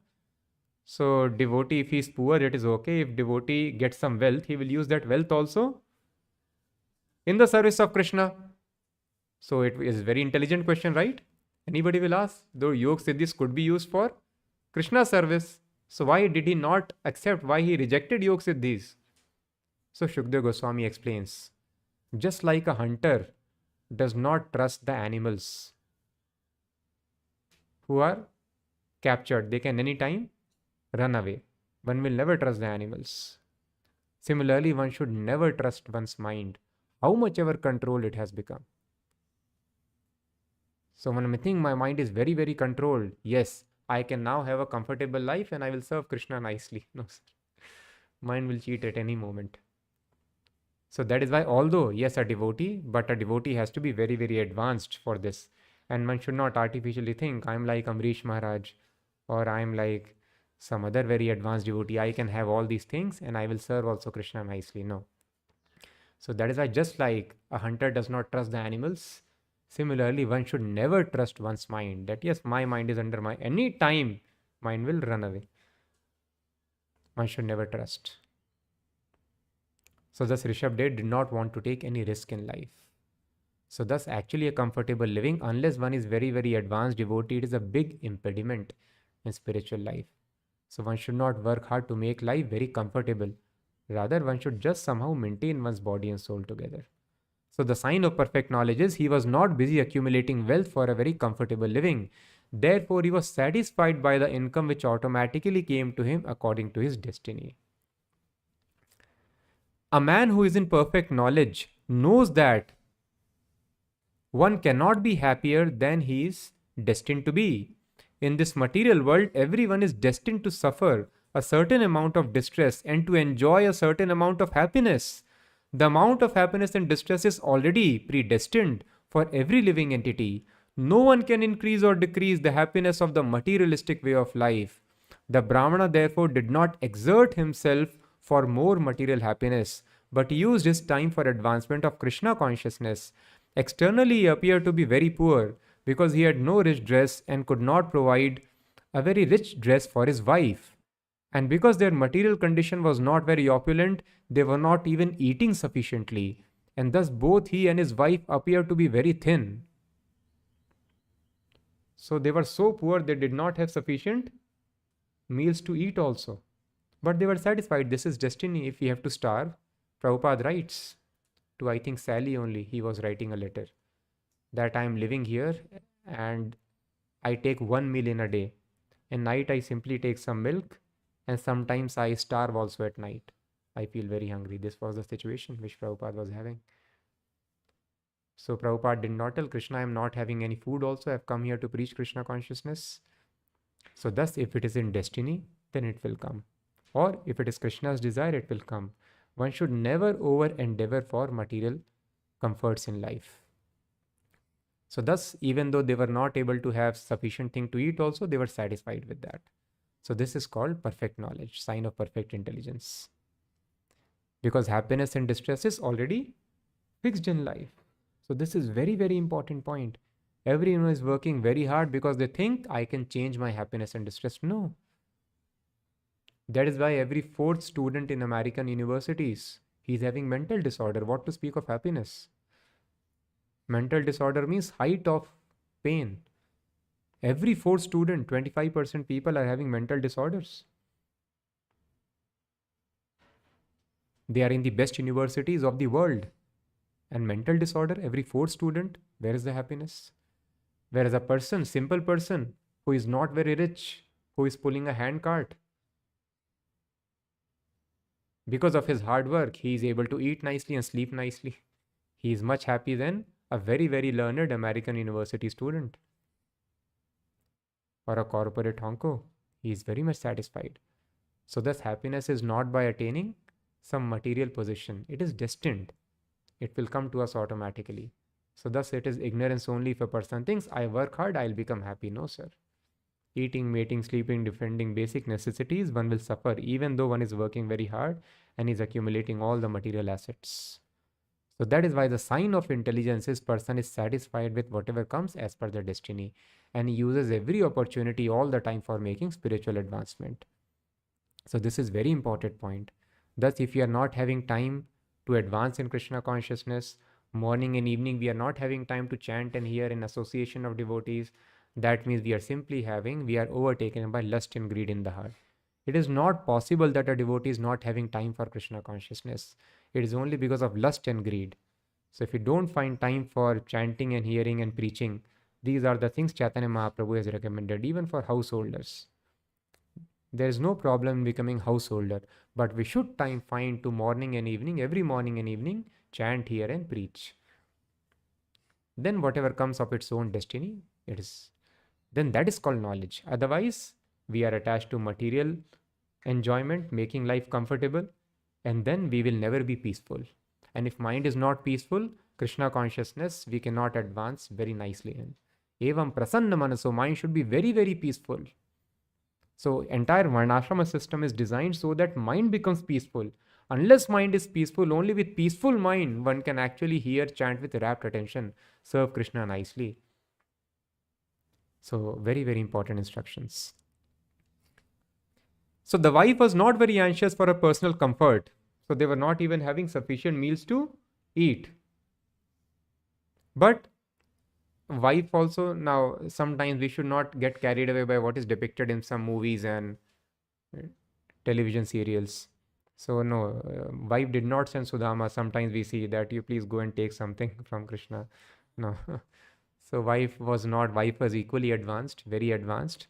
So devotee, if he is poor, it is okay. If devotee gets some wealth, he will use that wealth also in the service of Krishna. So it is a very intelligent question, right? Anybody will ask, though yoga siddhis could be used for Krishna service. So why did he not accept? Why he rejected yoga siddhis? So Shukdev Goswami explains, just like a hunter does not trust the animals who are captured, they can anytime run away. One will never trust the animals. Similarly, one should never trust one's mind, how much ever control it has become. So when I think my mind is very, very controlled, yes, I can now have a comfortable life and I will serve Krishna nicely. No, sir. Mind will cheat at any moment. So that is why, although, yes, a devotee, but a devotee has to be very, very advanced for this. And one should not artificially think, I'm like Amrish Maharaj, or I'm like some other very advanced devotee. I can have all these things and I will serve also Krishna nicely. No. So that is why, just like a hunter does not trust the animals, similarly, one should never trust one's mind. That yes, my mind is under any time, mind will run away. One should never trust. So thus Rishabdev did not want to take any risk in life. So thus actually a comfortable living, unless one is very, very advanced devotee, it is a big impediment in spiritual life. So one should not work hard to make life very comfortable. Rather, one should just somehow maintain one's body and soul together. So the sign of perfect knowledge is he was not busy accumulating wealth for a very comfortable living. Therefore, he was satisfied by the income which automatically came to him according to his destiny. A man who is in perfect knowledge knows that one cannot be happier than he is destined to be. In this material world, everyone is destined to suffer a certain amount of distress and to enjoy a certain amount of happiness. The amount of happiness and distress is already predestined for every living entity. No one can increase or decrease the happiness of the materialistic way of life. The Brahmana therefore did not exert himself for more material happiness, but used his time for advancement of Krishna consciousness. Externally, he appeared to be very poor because he had no rich dress and could not provide a very rich dress for his wife. And because their material condition was not very opulent, they were not even eating sufficiently, and thus both he and his wife appeared to be very thin. So they were so poor they did not have sufficient meals to eat also. But they were satisfied. This is destiny. If we have to starve, Prabhupada writes to, I think, Sally only, he was writing a letter, that I am living here and I take 1 meal in a day. At night I simply take some milk, and sometimes I starve also at night. I feel very hungry. This was the situation which Prabhupada was having. So Prabhupada did not tell Krishna, I am not having any food also. I have come here to preach Krishna consciousness. So thus, if it is in destiny, then it will come. Or if it is Krishna's desire, it will come. One should never over endeavor for material comforts in life. So thus, even though they were not able to have sufficient thing to eat also, they were satisfied with that. So this is called perfect knowledge, sign of perfect intelligence. Because happiness and distress is already fixed in life. So this is very, very important point. Everyone is working very hard because they think I can change my happiness and distress. No. That is why every fourth student in American universities, he is having mental disorder. What to speak of happiness? Mental disorder means height of pain. Every fourth student, 25% people are having mental disorders. They are in the best universities of the world. And mental disorder, every fourth student, where is the happiness? Whereas a person, simple person, who is not very rich, who is pulling a hand cart, because of his hard work, he is able to eat nicely and sleep nicely. He is much happy than a very, very learned American university student. Or a corporate honko, he is very much satisfied. So thus happiness is not by attaining some material position. It is destined. It will come to us automatically. So thus it is ignorance only if a person thinks, I work hard, I'll become happy. No, sir. Eating, mating, sleeping, defending basic necessities, one will suffer even though one is working very hard and is accumulating all the material assets. So that is why the sign of intelligence is person is satisfied with whatever comes as per their destiny, and he uses every opportunity all the time for making spiritual advancement. So this is very important point. Thus, if you are not having time to advance in Krishna consciousness, morning and evening we are not having time to chant and hear in association of devotees, that means we are overtaken by lust and greed in the heart. It is not possible that a devotee is not having time for Krishna consciousness. It is only because of lust and greed. So if you don't find time for chanting and hearing and preaching, these are the things Chaitanya Mahaprabhu has recommended even for householders. There is no problem in becoming householder, but we should find to morning and evening, every morning and evening, chant, hear and preach. Then whatever comes of its own destiny, then that is called knowledge. Otherwise, we are attached to material enjoyment, making life comfortable, and then we will never be peaceful. And if mind is not peaceful, Krishna consciousness, we cannot advance very nicely in. Evam prasanna manaso, mind should be very, very peaceful. So entire Varnashrama system is designed so that mind becomes peaceful. Unless mind is peaceful, only with peaceful mind, one can actually hear, chant with rapt attention, serve Krishna nicely. So very, very important instructions. So the wife was not very anxious for her personal comfort. So they were not even having sufficient meals to eat. But wife also, now sometimes we should not get carried away by what is depicted in some movies and television serials. So no, wife did not send Sudama. Sometimes we see that you please go and take something from Krishna. No. So wife was equally advanced, very advanced.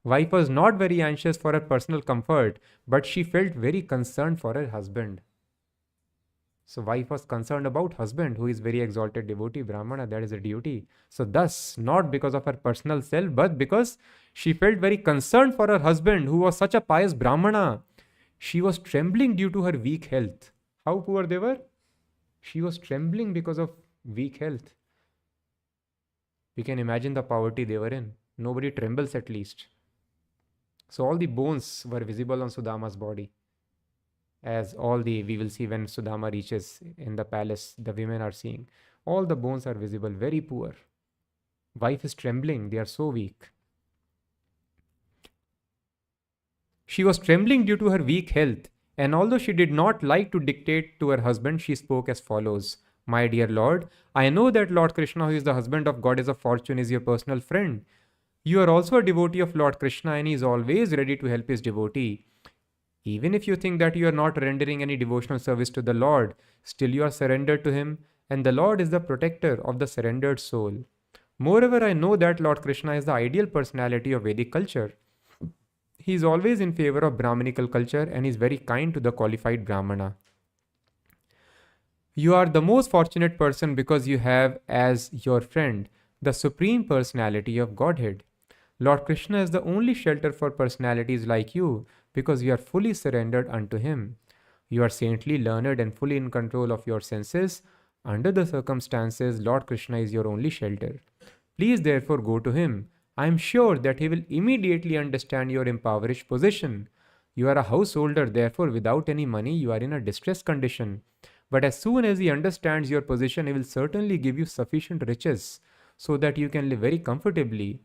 Wife was not very anxious for her personal comfort, but she felt very concerned for her husband. So wife was concerned about husband, who is very exalted devotee, Brahmana, that is a duty. So thus, not because of her personal self, but because she felt very concerned for her husband, who was such a pious Brahmana. She was trembling due to her weak health. How poor they were? She was trembling because of weak health. We can imagine the poverty they were in. Nobody trembles at least. So all the bones were visible on Sudama's body. As we will see when Sudama reaches in the palace, the women are seeing. All the bones are visible, very poor. Wife is trembling, they are so weak. She was trembling due to her weak health, and although she did not like to dictate to her husband, she spoke as follows. My dear Lord, I know that Lord Krishna, who is the husband of Goddess of Fortune, is your personal friend. You are also a devotee of Lord Krishna, and he is always ready to help his devotee. Even if you think that you are not rendering any devotional service to the Lord, still you are surrendered to him, and the Lord is the protector of the surrendered soul. Moreover, I know that Lord Krishna is the ideal personality of Vedic culture. He is always in favor of Brahminical culture and is very kind to the qualified Brahmana. You are the most fortunate person because you have as your friend the Supreme Personality of Godhead. Lord Krishna is the only shelter for personalities like you because you are fully surrendered unto him. You are saintly, learned, and fully in control of your senses. Under the circumstances, Lord Krishna is your only shelter. Please therefore go to him. I am sure that he will immediately understand your impoverished position. You are a householder, therefore without any money you are in a distressed condition. But as soon as he understands your position, he will certainly give you sufficient riches so that you can live very comfortably.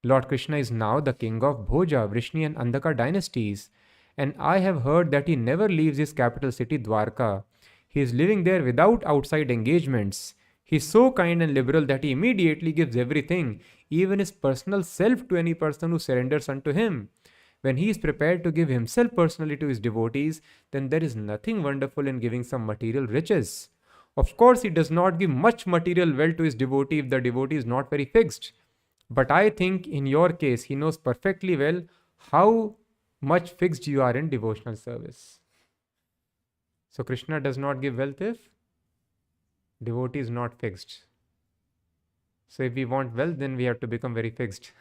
Lord Krishna is now the king of Bhoja, Vrishni and Andhaka dynasties, and I have heard that he never leaves his capital city Dwarka. He is living there without outside engagements. He is so kind and liberal that he immediately gives everything, even his personal self, to any person who surrenders unto him. When he is prepared to give himself personally to his devotees, then there is nothing wonderful in giving some material riches. Of course, he does not give much material wealth to his devotee if the devotee is not very fixed. But I think in your case, he knows perfectly well how much fixed you are in devotional service. So Krishna does not give wealth if devotee is not fixed. So if we want wealth, then we have to become very fixed.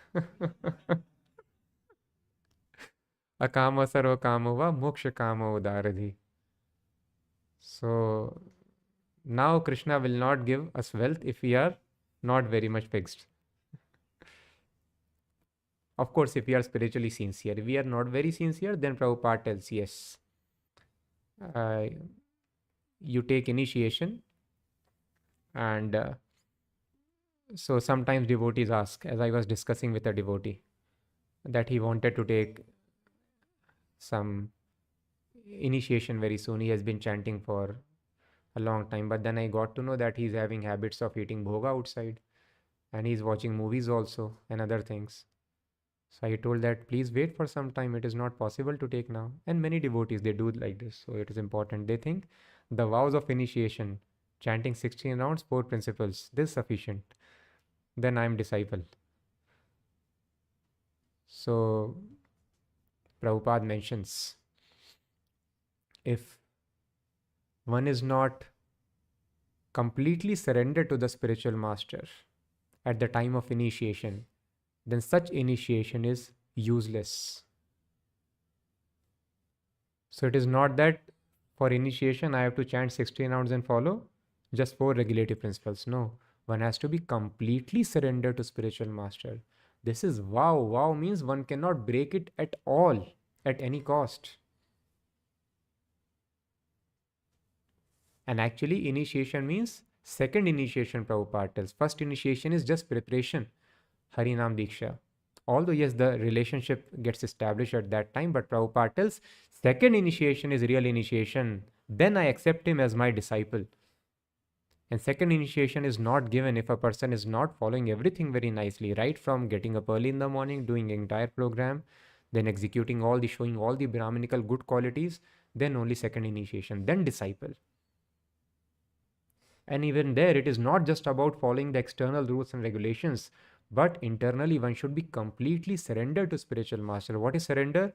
Akama sarva kamo va moksha kamo udaradhi. So now Krishna will not give us wealth if we are not very much fixed. Of course, if we are spiritually sincere. If we are not very sincere, then Prabhupada tells, yes, you take initiation. And so sometimes devotees ask, as I was discussing with a devotee, that he wanted to take some initiation very soon. He has been chanting for a long time, but then I got to know that he's having habits of eating bhoga outside, and he's watching movies also and other things. So I told that please wait for some time. It is not possible to take now. And many devotees, they do like this. So it is important. They think the vows of initiation, chanting 16 rounds, 4 principles, this is sufficient. Then I am disciple. So Prabhupada mentions, if one is not completely surrendered to the spiritual master at the time of initiation, then such initiation is useless. So it is not that for initiation I have to chant 16 rounds and follow just 4 regulative principles. No, one has to be completely surrendered to spiritual master. This is vow. Vow means one cannot break it at all, at any cost. And actually initiation means second initiation, Prabhupada tells. First initiation is just preparation. Harinam Diksha. Although yes, the relationship gets established at that time, but Prabhupada tells second initiation is real initiation. Then I accept him as my disciple. And second initiation is not given if a person is not following everything very nicely, right from getting up early in the morning, doing entire program, then executing showing all the Brahminical good qualities, then only second initiation, then disciple. And even there, it is not just about following the external rules and regulations, but internally one should be completely surrendered to spiritual master. What is surrender?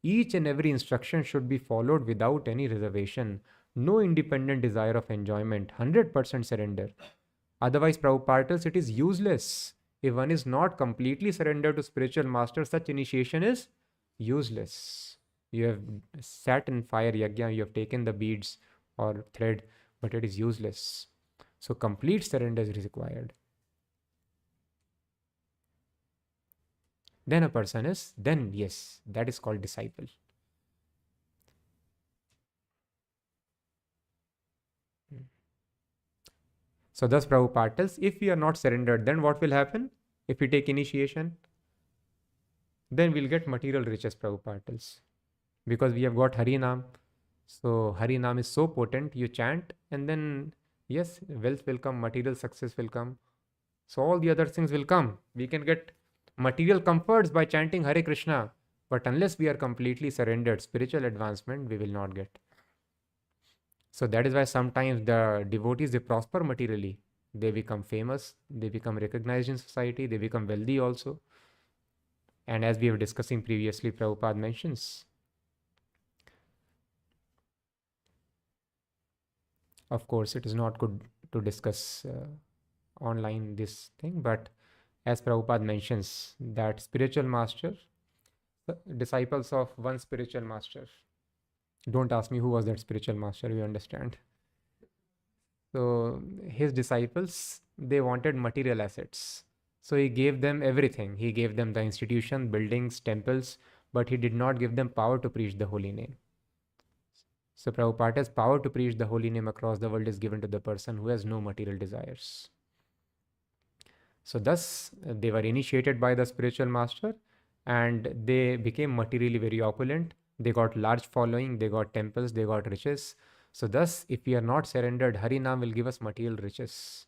Each and every instruction should be followed without any reservation. No independent desire of enjoyment. 100% surrender. Otherwise, Prabhupada tells it is useless. If one is not completely surrendered to spiritual master, such initiation is useless. You have sat in fire yajna, you have taken the beads or thread, but it is useless. So complete surrender is required. Then a person is, then yes, that is called disciple. So thus Prabhupada tells, if we are not surrendered, then what will happen? If we take initiation, then we'll get material riches, Prabhupada tells. Because we have got Harinam. So Harinam is so potent, you chant and then yes, wealth will come, material success will come. So all the other things will come. We can get material comforts by chanting Hare Krishna. But unless we are completely surrendered, spiritual advancement we will not get. So that is why sometimes the devotees, they prosper materially. They become famous, they become recognized in society, they become wealthy also. And as we were discussing previously, Prabhupada mentions, of course, it is not good to discuss online this thing, but as Prabhupada mentions, that spiritual master, disciples of one spiritual master. Don't ask me who was that spiritual master, you understand. So his disciples, they wanted material assets. So he gave them everything. He gave them the institution, buildings, temples, but he did not give them power to preach the holy name. So Prabhupada's power to preach the holy name across the world is given to the person who has no material desires. So thus they were initiated by the spiritual master and they became materially very opulent. They got large following, they got temples, they got riches. So thus, if we are not surrendered, Harinam will give us material riches.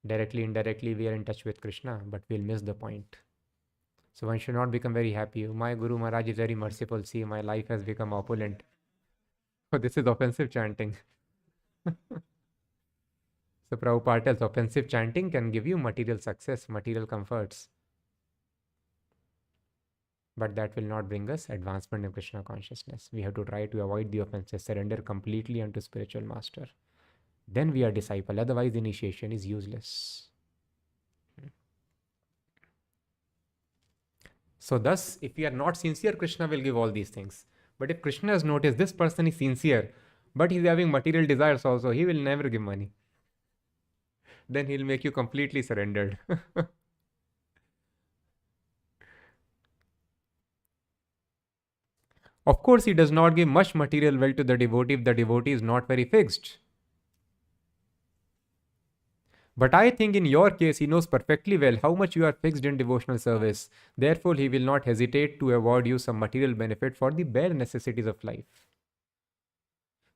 Directly, indirectly, we are in touch with Krishna, but we'll miss the point. So one should not become very happy. My Guru Maharaj is very merciful. See, my life has become opulent. So this is offensive chanting. So Prabhupada tells offensive chanting can give you material success, material comforts. But that will not bring us advancement in Krishna consciousness. We have to try to avoid the offenses, surrender completely unto spiritual master. Then we are disciple. Otherwise, initiation is useless. So thus, if we are not sincere, Krishna will give all these things. But if Krishna has noticed this person is sincere, but he is having material desires also, he will never give money. Then he will make you completely surrendered. Of course, he does not give much material wealth to the devotee if the devotee is not very fixed. But I think in your case, he knows perfectly well how much you are fixed in devotional service. Therefore, he will not hesitate to award you some material benefit for the bare necessities of life.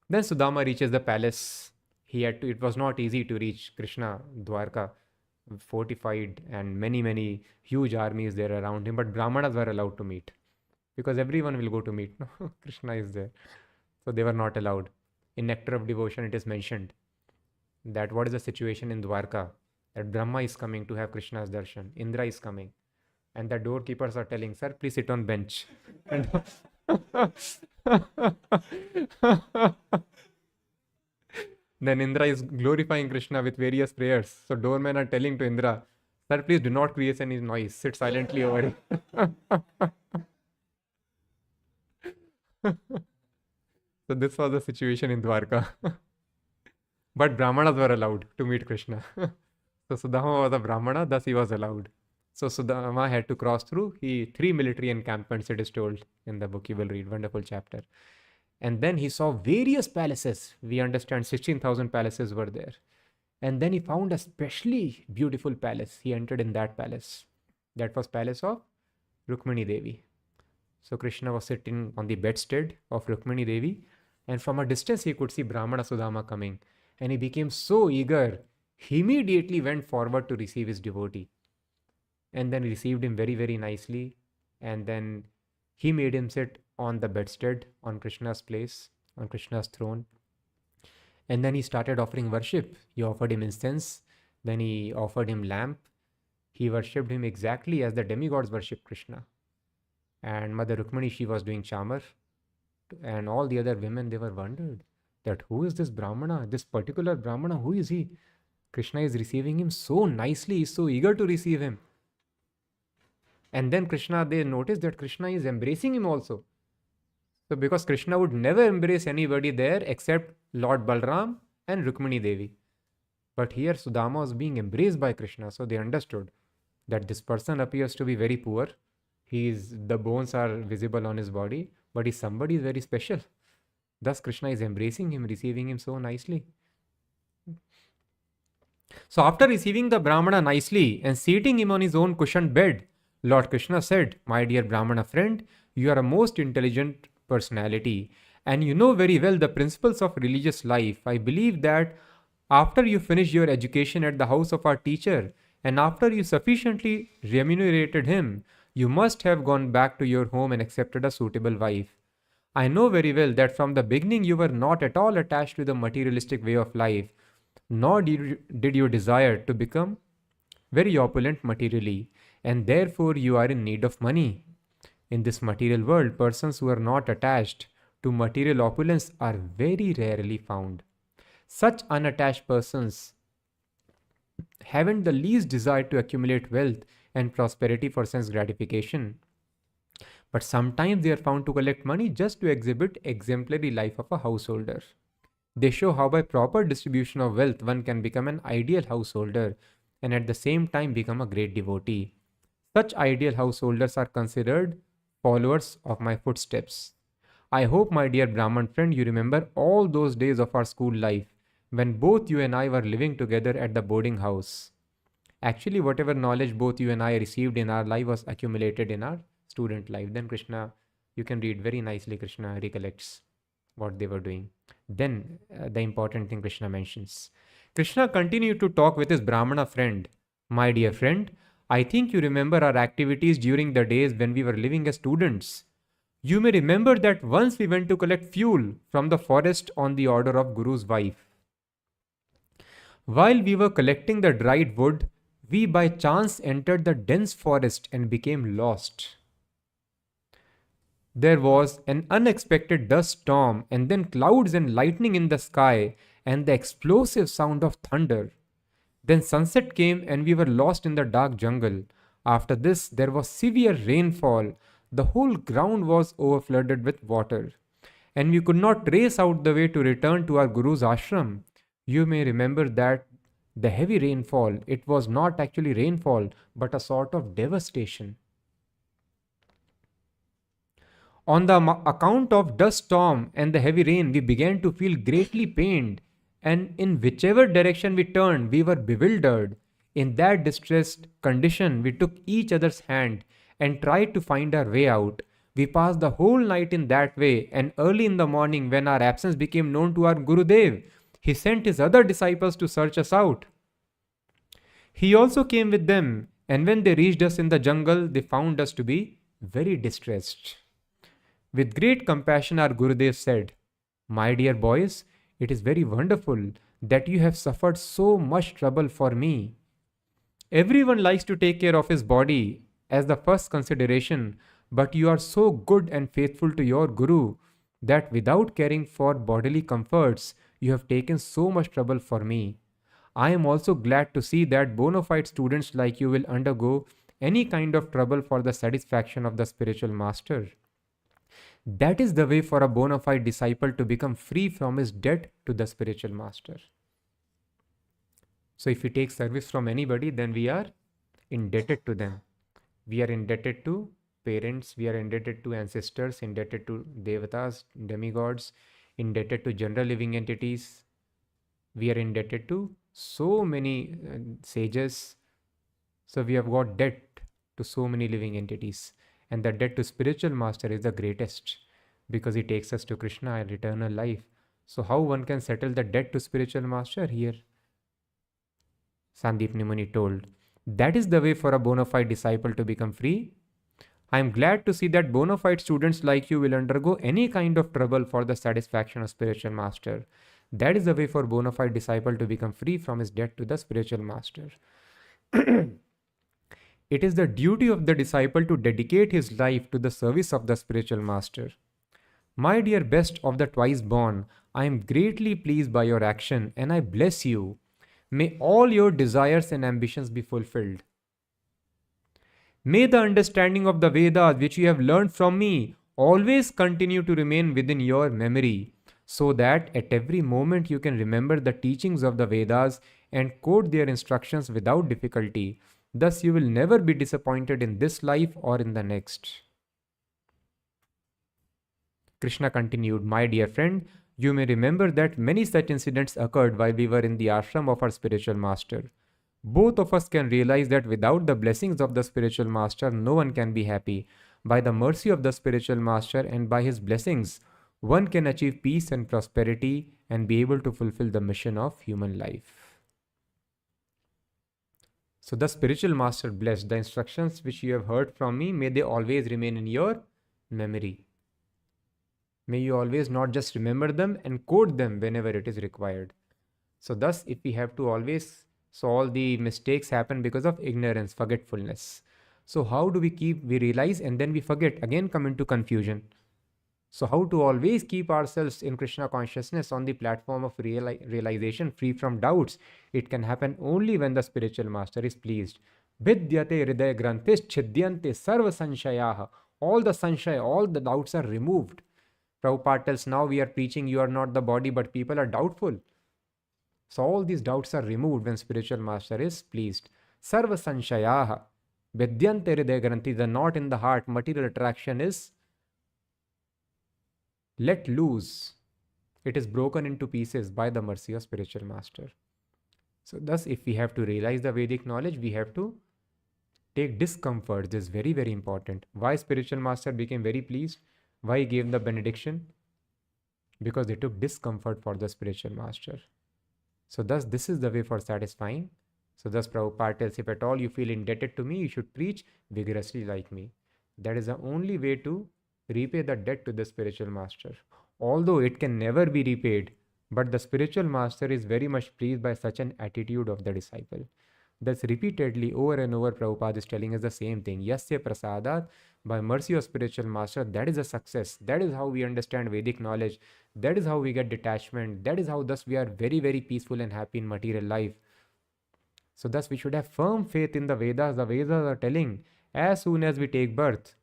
Then Sudama reaches the palace. It was not easy to reach Krishna, Dwarka, fortified and many huge armies there around him. But Brahmanas were allowed to meet. Because everyone will go to meet. No? Krishna is there. So they were not allowed. In Nectar of Devotion, it is mentioned that what is the situation in Dwarka? That Brahma is coming to have Krishna's darshan. Indra is coming. And the doorkeepers are telling, sir, please sit on bench. And then Indra is glorifying Krishna with various prayers. So doormen are telling to Indra, sir, please do not create any noise. Sit silently over here. So this was the situation in Dwarka. But Brahmanas were allowed to meet Krishna. So Sudama was a Brahmana, thus he was allowed. So Sudama had to cross through 3 military encampments, it is told in the book. You will read, wonderful chapter. And then he saw various palaces. We understand 16,000 palaces were there. And then he found a specially beautiful palace. He entered in that palace. That was palace of Rukmini Devi. So Krishna was sitting on the bedstead of Rukmini Devi, and from a distance he could see Brahmana Sudama coming, and he became so eager, he immediately went forward to receive his devotee, and then received him very nicely, and then he made him sit on the bedstead on Krishna's place, on Krishna's throne, And then he started offering worship. He offered him incense, then he offered him lamp. He worshipped him exactly as the demigods worship Krishna. And Mother Rukmani, she was doing chamar. And all the other women, they were wondered that who is this Brahmana, this particular Brahmana, who is he? Krishna is receiving him so nicely, he's so eager to receive him. And then Krishna, they noticed that Krishna is embracing him also. So because Krishna would never embrace anybody there except Lord Balram and Rukmani Devi. But here Sudama was being embraced by Krishna. So they understood that this person appears to be very poor. The bones are visible on his body, but he's somebody very special. Thus Krishna is embracing him, receiving him so nicely. So after receiving the Brahmana nicely and seating him on his own cushioned bed, Lord Krishna said, "My dear Brahmana friend, you are a most intelligent personality and you know very well the principles of religious life. I believe that after you finish your education at the house of our teacher and after you sufficiently remunerated him, you must have gone back to your home and accepted a suitable wife. I know very well that from the beginning you were not at all attached to the materialistic way of life, nor did you desire to become very opulent materially, and therefore you are in need of money. In this material world, persons who are not attached to material opulence are very rarely found. Such unattached persons haven't the least desire to accumulate wealth and prosperity for sense gratification. But sometimes they are found to collect money just to exhibit exemplary life of a householder. They show how by proper distribution of wealth one can become an ideal householder and at the same time become a great devotee. Such ideal householders are considered followers of my footsteps. I hope, my dear Brahman friend, you remember all those days of our school life when both you and I were living together at the boarding house. Actually, whatever knowledge both you and I received in our life was accumulated in our student life." Then Krishna, you can read very nicely, Krishna recollects what they were doing. Then the important thing Krishna mentions. Krishna continued to talk with his Brahmana friend. "My dear friend, I think you remember our activities during the days when we were living as students. You may remember that once we went to collect fuel from the forest on the order of Guru's wife. While we were collecting the dried wood, we by chance entered the dense forest and became lost. There was an unexpected dust storm and then clouds and lightning in the sky and the explosive sound of thunder. Then sunset came and we were lost in the dark jungle. After this, there was severe rainfall. The whole ground was overflooded with water. And we could not trace out the way to return to our Guru's ashram. You may remember that the heavy rainfall, it was not actually rainfall, but a sort of devastation. On the account of dust storm and the heavy rain, we began to feel greatly pained, and in whichever direction we turned, we were bewildered. In that distressed condition, we took each other's hand and tried to find our way out. We passed the whole night in that way, and early in the morning, when our absence became known to our Gurudev, he sent his other disciples to search us out. He also came with them, and when they reached us in the jungle, they found us to be very distressed. With great compassion, our Gurudev said, "My dear boys, it is very wonderful that you have suffered so much trouble for me. Everyone likes to take care of his body as the first consideration, but you are so good and faithful to your Guru that without caring for bodily comforts, you have taken so much trouble for me. I am also glad to see that bona fide students like you will undergo any kind of trouble for the satisfaction of the spiritual master. That is the way for a bona fide disciple to become free from his debt to the spiritual master." So if we take service from anybody, then we are indebted to them. We are indebted to parents, we are indebted to ancestors, indebted to devatas, demigods, indebted to general living entities. We are indebted to so many sages. So we have got debt to so many living entities. And the debt to spiritual master is the greatest because he takes us to Krishna and eternal life. So how one can settle the debt to spiritual master? Here Sandipni Muni told, that is the way for a bona fide disciple to become free. I am glad to see that bona fide students like you will undergo any kind of trouble for the satisfaction of spiritual master. That is the way for bona fide disciple to become free from his debt to the spiritual master. It is the duty of the disciple to dedicate his life to the service of the spiritual master. My dear best of the twice born, I am greatly pleased by your action and I bless you. May all your desires and ambitions be fulfilled. May the understanding of the Vedas which you have learned from me always continue to remain within your memory, so that at every moment you can remember the teachings of the Vedas and quote their instructions without difficulty. Thus you will never be disappointed in this life or in the next. Krishna continued, my dear friend, you may remember that many such incidents occurred while we were in the ashram of our spiritual master. Both of us can realize that without the blessings of the spiritual master, no one can be happy. By the mercy of the spiritual master and by his blessings, one can achieve peace and prosperity and be able to fulfill the mission of human life. So the spiritual master blessed, the instructions which you have heard from me, may they always remain in your memory. May you always not just remember them and quote them whenever it is required. So thus, if we have to always, so all the mistakes happen because of ignorance, forgetfulness. So how do we realize and then we forget, again come into confusion. So how to always keep ourselves in Krishna consciousness on the platform of realization, free from doubts? It can happen only when the spiritual master is pleased. Vidyate hridaya granthis chhidyante sarva sanshayaha. All the sanshaya, all the doubts are removed. Prabhupada tells, now we are preaching you are not the body, but people are doubtful. So all these doubts are removed when spiritual master is pleased. Sarva sanshayaha. Vidyante hridaya granthi, the knot in the heart, material attraction is let loose. It is broken into pieces by the mercy of spiritual master. So thus, if we have to realize the Vedic knowledge, we have to take discomfort. This is very, very important. Why spiritual master became very pleased? Why he gave the benediction? Because they took discomfort for the spiritual master. So thus, this is the way for satisfying. So thus, Prabhupada tells, if at all you feel indebted to me, you should preach vigorously like me. That is the only way to repay the debt to the spiritual master. Although it can never be repaid, but the spiritual master is very much pleased by such an attitude of the disciple. Thus repeatedly over and over Prabhupada is telling us the same thing. Yasya prasadat, by mercy of spiritual master, that is a success. That is how we understand Vedic knowledge. That is how we get detachment. That is how thus we are very, very peaceful and happy in material life. So thus we should have firm faith in the Vedas. The Vedas are telling, as soon as we take birth,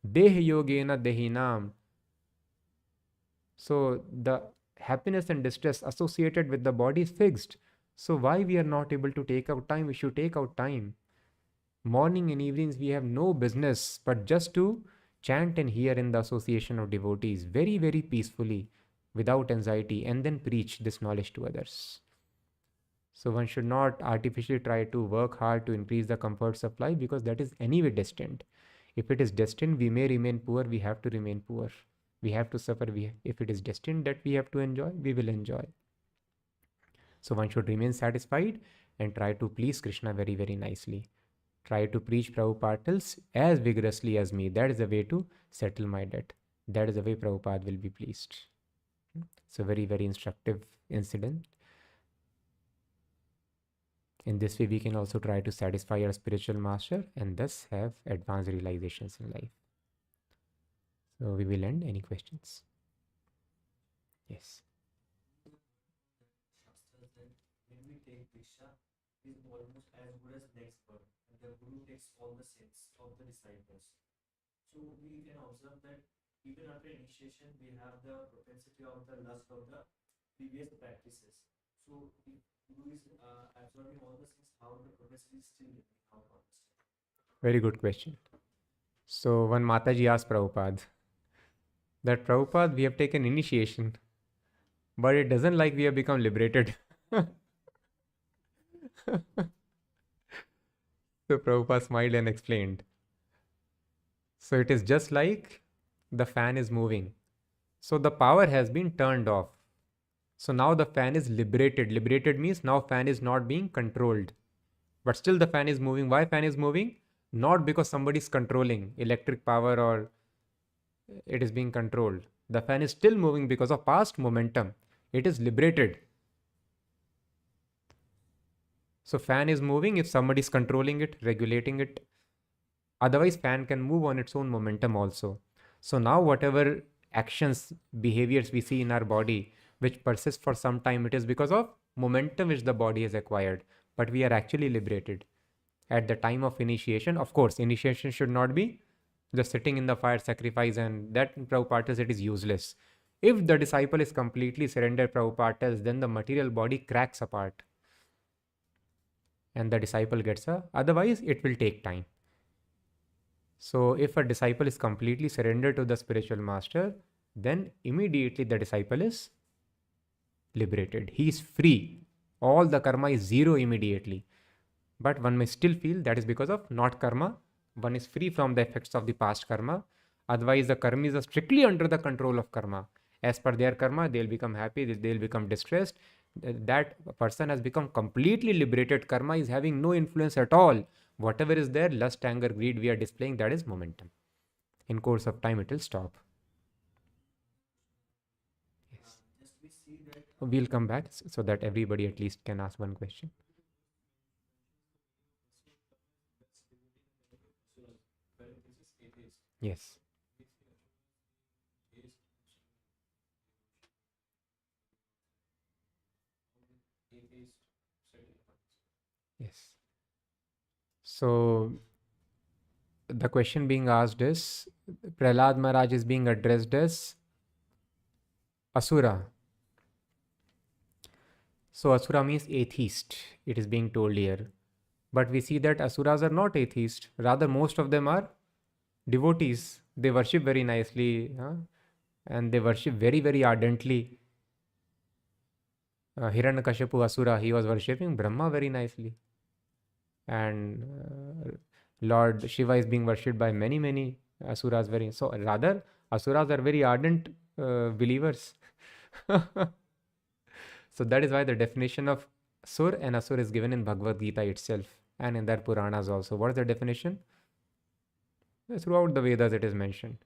Deh yogena dehinam. So the happiness and distress associated with the body is fixed. So why we are not able to take out time? We should take out time. Morning and evenings we have no business but just to chant and hear in the association of devotees very, very peacefully without anxiety, and then preach this knowledge to others. So one should not artificially try to work hard to increase the comforts of life, because that is anyway destined. If it is destined, we may remain poor, we have to remain poor. We have to suffer. If it is destined that we have to enjoy, we will enjoy. So one should remain satisfied and try to please Krishna very, very nicely. Try to preach Prabhupada tells as vigorously as me. That is the way to settle my debt. That is the way Prabhupada will be pleased. So very, very instructive incident. In this way, we can also try to satisfy our spiritual master and thus have advanced realizations in life. So we will end. Any questions? Yes. When we take Diksha, it is almost as good as next birth. The Guru takes all the sins of the disciples. So we can observe that even after initiation, we have the propensity of the lust of the previous practices. So if Guru is absorbing all the sins, how the propensity is still living? How to understand? Very good question. So one Mataji asked Prabhupada that, Prabhupada, we have taken initiation, but it doesn't like we have become liberated. So Prabhupada smiled and explained. So it is just like the fan is moving. So the power has been turned off. So now the fan is liberated. Liberated means now fan is not being controlled. But still the fan is moving. Why fan is moving? Not because somebody is controlling electric power or it is being controlled. The fan is still moving because of past momentum. It is liberated. So fan is moving if somebody is controlling it, regulating it. Otherwise, fan can move on its own momentum also. So now whatever actions, behaviors we see in our body, which persist for some time, it is because of momentum which the body has acquired. But we are actually liberated. At the time of initiation, of course, initiation should not be just sitting in the fire sacrifice, and that Prabhupada tells it is useless. If the disciple is completely surrendered, Prabhupada tells, then the material body cracks apart and the disciple gets otherwise it will take time. So if a disciple is completely surrendered to the spiritual master, then immediately the disciple is liberated. He is free. All the karma is zero immediately. But one may still feel that is because of not karma. One is free from the effects of the past karma. Otherwise, the karmis are strictly under the control of karma. As per their karma, they'll become happy, they'll become distressed. That person has become completely liberated. Karma is having no influence at all. Whatever is there, lust, anger, greed we are displaying, that is momentum. In course of time, it will stop. Yes. Just we see that We'll come back so that everybody at least can ask one question. Yes. Yes. So the question being asked is, Prahlāda Mahārāja is being addressed as Asura. So Asura means atheist, it is being told here. But we see that Asuras are not atheists. Rather, most of them are devotees. They worship very nicely, and they worship very, very ardently. Hiranyakashipu Asura, he was worshipping Brahma very nicely. And Lord Shiva is being worshipped by many, many Asuras. So rather, Asuras are very ardent believers. So that is why the definition of Sur and Asur is given in Bhagavad Gita itself and in their Puranas also. What is the definition? Throughout the Vedas it is mentioned.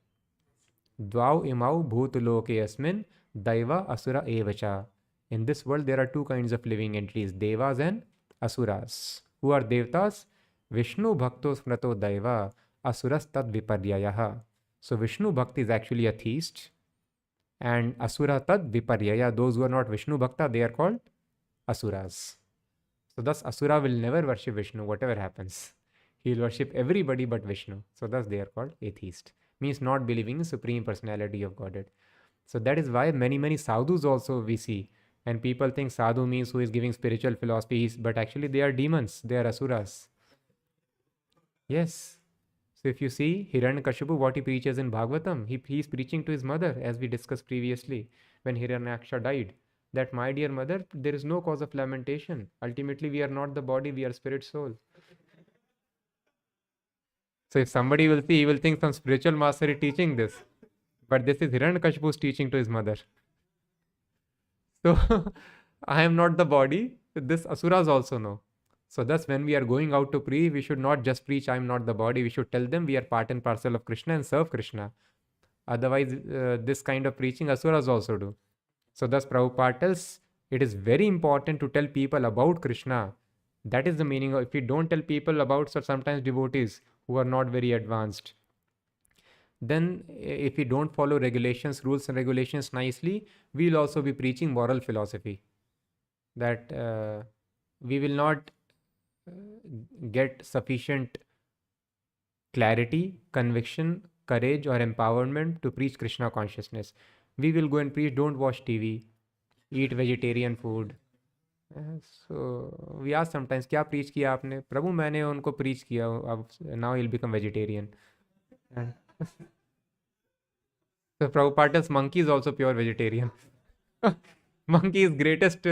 Dvau imau bhutloke asmin daiva asura evacha. In this world there are two kinds of living entities, Devas and Asuras. Who are Devtas? Vishnu bhakto smrato daiva asuras tad viparyayaha. So Vishnu Bhakti is actually a theist, and Asura tad viparyaya, those who are not Vishnu Bhakta, they are called Asuras. So thus Asura will never worship Vishnu, whatever happens. He will worship everybody but Vishnu. So thus they are called atheist. Means not believing in Supreme Personality of Godhead. So that is why many, many sadhus also we see. And people think sadhu means who is giving spiritual philosophies, but actually they are demons, they are Asuras. Yes. So if you see Hiranyakashipu, what he preaches in Bhagavatam, he is preaching to his mother, as we discussed previously, when Hiranyaksha died, that my dear mother, there is no cause of lamentation. Ultimately, we are not the body, we are spirit soul. So if somebody will see, he will think some spiritual master is teaching this. But this is Hiranyakashipu's teaching to his mother. So I am not the body. This Asuras also know. So thus when we are going out to preach, we should not just preach I am not the body. We should tell them we are part and parcel of Krishna and serve Krishna. Otherwise, this kind of preaching Asuras also do. So thus Prabhupada tells it is very important to tell people about Krishna. That is the meaning of, if we don't tell people about, so sometimes devotees who are not very advanced, then if we don't follow regulations, rules and regulations nicely, we will also be preaching moral philosophy. That we will not get sufficient clarity, conviction, courage or empowerment to preach Krishna consciousness. We will go and preach, don't watch TV, eat vegetarian food. So we ask sometimes, क्या preach किया आपने? प्रभु मैंने उनको preach किया, अब now he'll become vegetarian. So Prabhupada tells monkey is also pure vegetarian. Monkey is greatest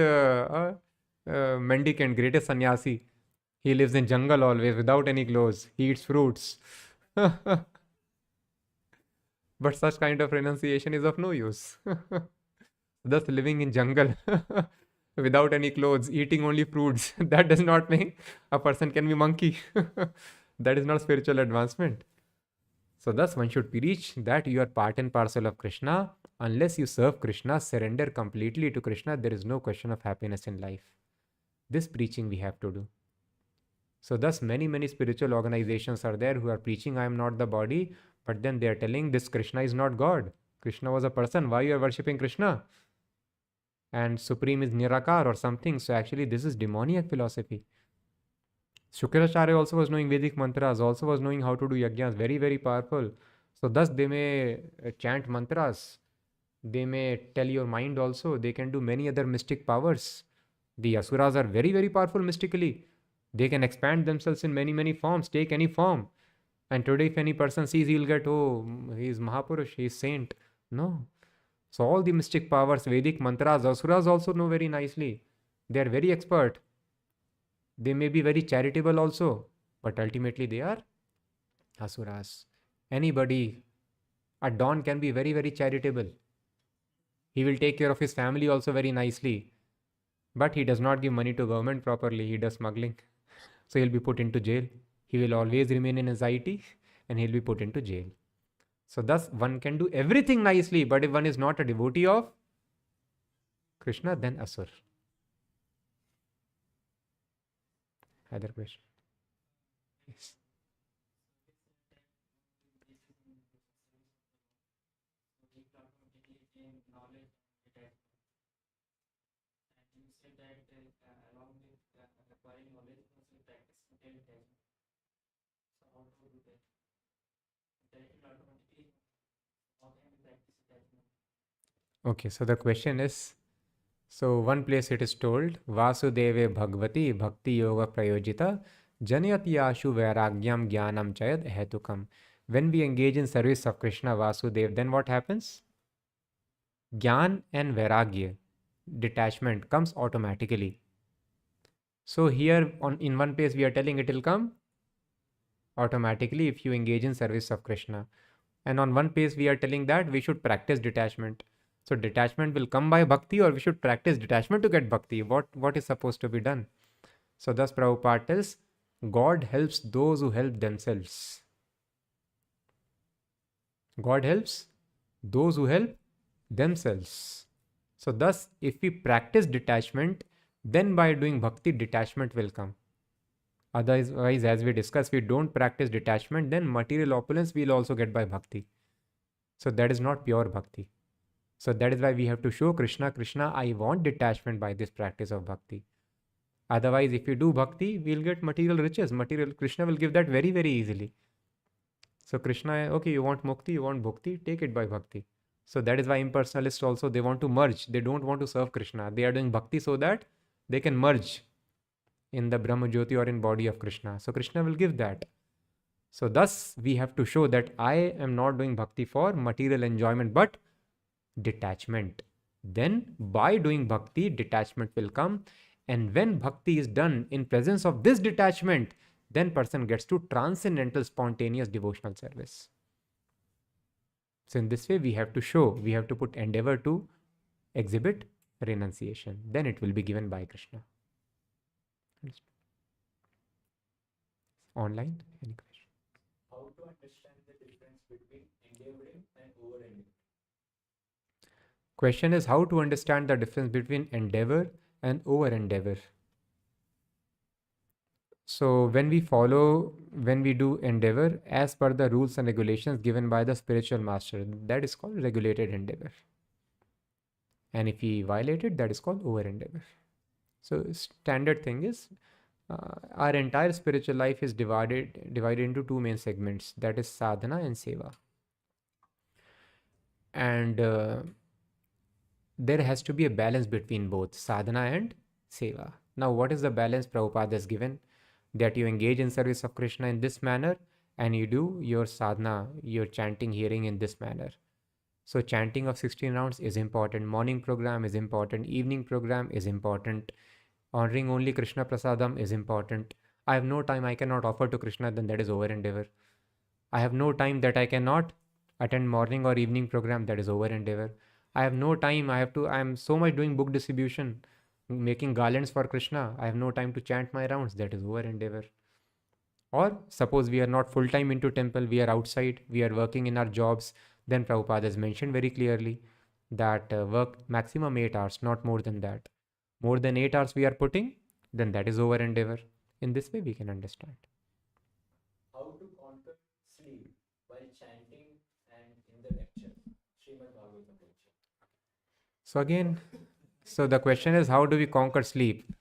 mendicant, greatest sannyasi. He lives in jungle always without any clothes. He eats fruits. But such kind of renunciation is of no use. Thus living in jungle without any clothes, eating only fruits, that does not mean a person can be monkey. That is not spiritual advancement. So thus one should preach that you are part and parcel of Krishna. Unless you serve Krishna, surrender completely to Krishna, there is no question of happiness in life. This preaching we have to do. So thus many spiritual organizations are there who are preaching I am not the body, but then they are telling this Krishna is not God. Krishna was a person. Why you are worshipping Krishna? And Supreme is Nirakar or something. So actually this is demoniac philosophy. Shukracharya also was knowing Vedic mantras, also was knowing how to do yajnas, very powerful. So thus they may chant mantras, they may tell your mind also, they can do many other mystic powers. The Asuras are very powerful mystically. They can expand themselves in many forms, take any form. And today if any person sees, he'll get, oh, he is Mahapurush, he is saint. No. So all the mystic powers, Vedic mantras, Asuras also know very nicely. They are very expert. They may be very charitable also, but ultimately they are Asuras. Anybody, a Don can be very charitable. He will take care of his family also very nicely. But he does not give money to government properly. He does smuggling. So he'll be put into jail. He will always remain in anxiety and he'll be put into jail. So thus one can do everything nicely, but if one is not a devotee of Krishna, then Asur. Other question? Yes. Okay, so the question is, so one place it is told, Vasudeve Bhagavati Bhakti Yoga Prayojita Janayati Ashu Vairagyam Jnanam Chayad Hetukam. When we engage in service of Krishna Vasudev, then what happens? Jnana and Vairagya, detachment, comes automatically. So here in one place we are telling it will come automatically if you engage in service of Krishna. And on one place we are telling that we should practice detachment. So detachment will come by bhakti, or we should practice detachment to get bhakti. What is supposed to be done? So thus Prabhupada tells, God helps those who help themselves. God helps those who help themselves. So thus if we practice detachment, then by doing bhakti, detachment will come. Otherwise, as we discussed, we don't practice detachment, then material opulence we'll also get by bhakti. So that is not pure bhakti. So that is why we have to show Krishna, Krishna, I want detachment by this practice of bhakti. Otherwise, if we do bhakti, we'll get material riches. Material, Krishna will give that very easily. So Krishna, okay, you want mukti, you want bhakti, take it by bhakti. So that is why impersonalists also, they want to merge. They don't want to serve Krishna. They are doing bhakti so that they can merge in the Brahma Jyoti or in body of Krishna. So Krishna will give that. So thus we have to show that I am not doing bhakti for material enjoyment, but detachment. Then by doing bhakti, detachment will come. And when bhakti is done in presence of this detachment, then person gets to transcendental spontaneous devotional service. So in this way we have to show, we have to put endeavor to exhibit renunciation. Then it will be given by Krishna. Online? Any question? How to understand the difference between endeavoring and over-endeavoring? Question is how to understand the difference between endeavor and over-endeavor. So when we do endeavor as per the rules and regulations given by the spiritual master, that is called regulated endeavor. And if we violate it, that is called over-endeavor. So standard thing is, our entire spiritual life is divided into two main segments, that is sadhana and seva. And there has to be a balance between both sadhana and seva. Now what is the balance Prabhupada has given? That you engage in service of Krishna in this manner and you do your sadhana, your chanting, hearing in this manner. So chanting of 16 rounds is important, morning program is important, evening program is important, honoring only Krishna Prasadam is important. I have no time, I cannot offer to Krishna, then that is over-endeavor. I have no time that I cannot attend morning or evening program, that is over-endeavor. I have no time, I am so much doing book distribution, making garlands for Krishna. I have no time to chant my rounds, that is over-endeavor. Or suppose we are not full-time into temple, we are outside, we are working in our jobs, then Prabhupada has mentioned very clearly that work maximum 8 hours, not more than that. More than 8 hours we are putting, then that is over endeavor. In this way we can understand. How to conquer sleep while chanting and in the lecture, Śrīmad-Bhāgavatam lecture. So again, so the question is, how do we conquer sleep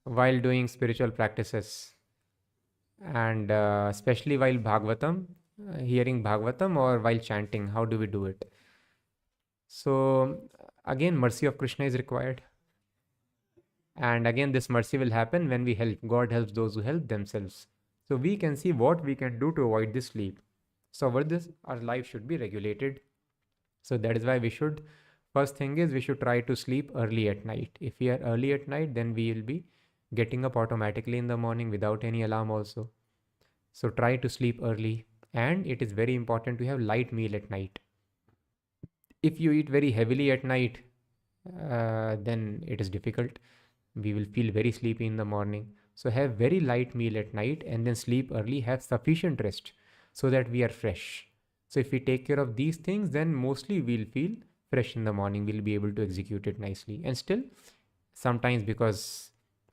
while doing spiritual practices? And especially while Bhagavatam, hearing Bhagavatam, or while chanting, how do we do it? So again, mercy of Krishna is required. And again, this mercy will happen when we help. God helps those who help themselves. So we can see what we can do to avoid this sleep. So over this, our life should be regulated. So that is why we should, first thing is we should try to sleep early at night. If we are early at night, then we will be getting up automatically in the morning without any alarm also. So try to sleep early. And it is very important to have light meal at night. If you eat very heavily at night, then it is difficult. We will feel very sleepy in the morning. So have very light meal at night and then sleep early, have sufficient rest so that we are fresh. So if we take care of these things, then mostly we'll feel fresh in the morning. We'll be able to execute it nicely. And still, sometimes because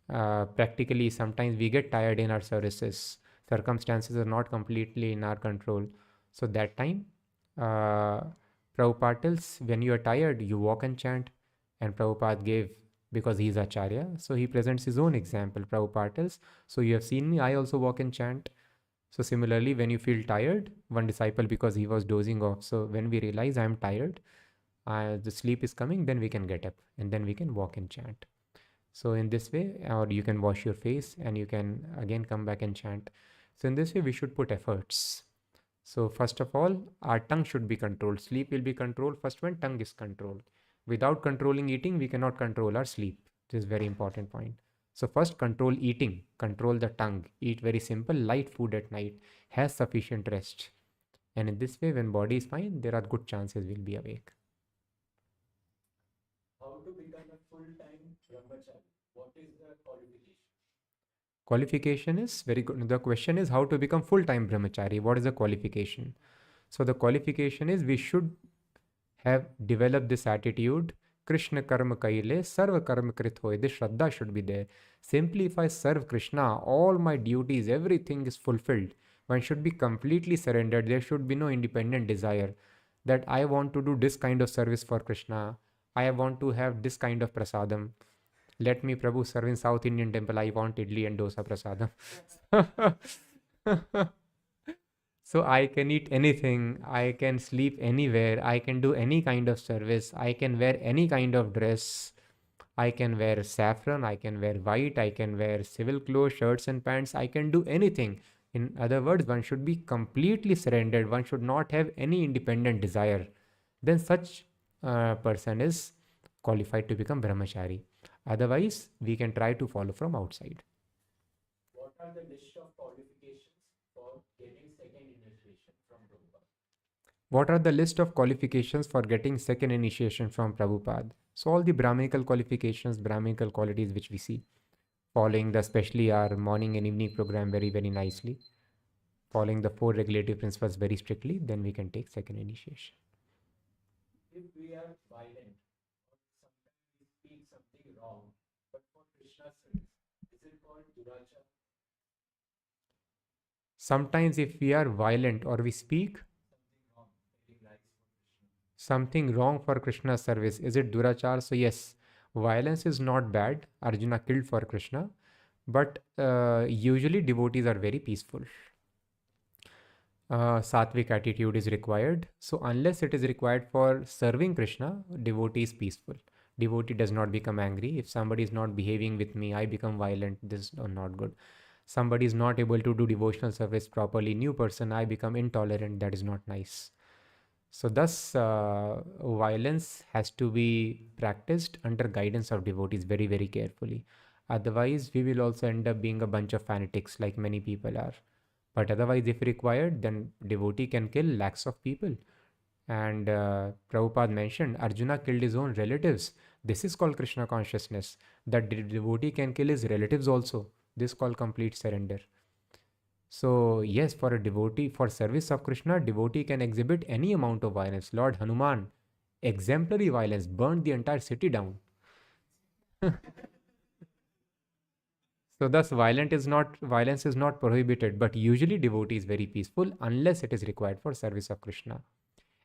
practically sometimes we get tired in our services. Circumstances are not completely in our control. So that time, Prabhupada tells, when you are tired, you walk and chant. And Prabhupada gave, because he is Acharya, so he presents his own example. Prabhupada tells, so you have seen me, I also walk and chant. So similarly, when you feel tired, one disciple, because he was dozing off, so when we realize I am tired, the sleep is coming, then we can get up and then we can walk and chant. So in this way, or you can wash your face and you can again come back and chant. So in this way, we should put efforts. So first of all, our tongue should be controlled. Sleep will be controlled first when tongue is controlled. Without controlling eating, we cannot control our sleep. This is a very important point. So first, control eating, control the tongue. Eat very simple, light food at night. Has sufficient rest. And in this way, when body is fine, there are good chances we'll be awake. How to become a full-time brahmachari? What is the qualification? Qualification is very good. The question is how to become full-time brahmachari. What is the qualification? So the qualification is we should have developed this attitude. Krishna karma kaile, sarva karma krit hoy. This shraddha should be there. Simply if I serve Krishna, all my duties, everything is fulfilled. One should be completely surrendered. There should be no independent desire that I want to do this kind of service for Krishna. I want to have this kind of prasadam. Let me, Prabhu, serve in South Indian temple. I want idli and dosa prasadam. So I can eat anything. I can sleep anywhere. I can do any kind of service. I can wear any kind of dress. I can wear saffron. I can wear white. I can wear civil clothes, shirts and pants. I can do anything. In other words, one should be completely surrendered. One should not have any independent desire. Then such person is qualified to become brahmachari. Otherwise, we can try to follow from outside. What are the list of qualifications for getting second initiation from Prabhupada? What are the list of qualifications for getting second initiation from Prabhupada? So all the Brahminical qualifications, Brahminical qualities which we see, following the especially our morning and evening program very, very nicely, following the 4 regulative principles very strictly, then we can take second initiation. If we are violent, or sometimes we speak something wrong, but for Krishna's service, is it called durachara? Sometimes if we are violent or we speak something wrong for Krishna's service, is it durachar? So yes, violence is not bad. Arjuna killed for Krishna, but usually devotees are very peaceful. Sattvic attitude is required. So unless it is required for serving Krishna, devotee is peaceful. Devotee does not become angry. If somebody is not behaving with me, I become violent. This is not good. Somebody is not able to do devotional service properly. New person, I become intolerant. That is not nice. So thus, violence has to be practiced under guidance of devotees very, very carefully. Otherwise, we will also end up being a bunch of fanatics like many people are. But otherwise, if required, then devotee can kill lakhs of people. And Prabhupada mentioned Arjuna killed his own relatives. This is called Krishna consciousness. That devotee can kill his relatives also. This is called complete surrender. So yes, for a devotee, for service of Krishna, devotee can exhibit any amount of violence. Lord Hanuman, exemplary violence, burned the entire city down. So thus violence is not prohibited, but usually devotee is very peaceful unless it is required for service of Krishna.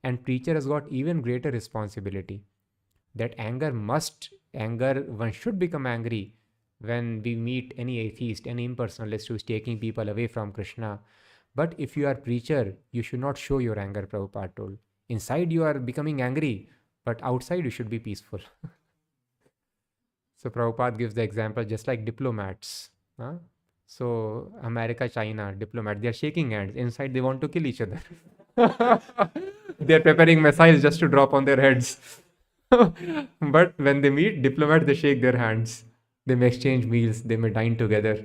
And preacher has got even greater responsibility. That one should become angry when we meet any atheist, any impersonalist who is taking people away from Krishna. But if you are preacher, you should not show your anger, Prabhupada told. Inside you are becoming angry, but outside you should be peaceful. So Prabhupada gives the example just like diplomats. Huh? So America, China, diplomat, they are shaking hands. Inside they want to kill each other. They are preparing missiles just to drop on their heads. But when they meet diplomats, they shake their hands. They may exchange meals. They may dine together.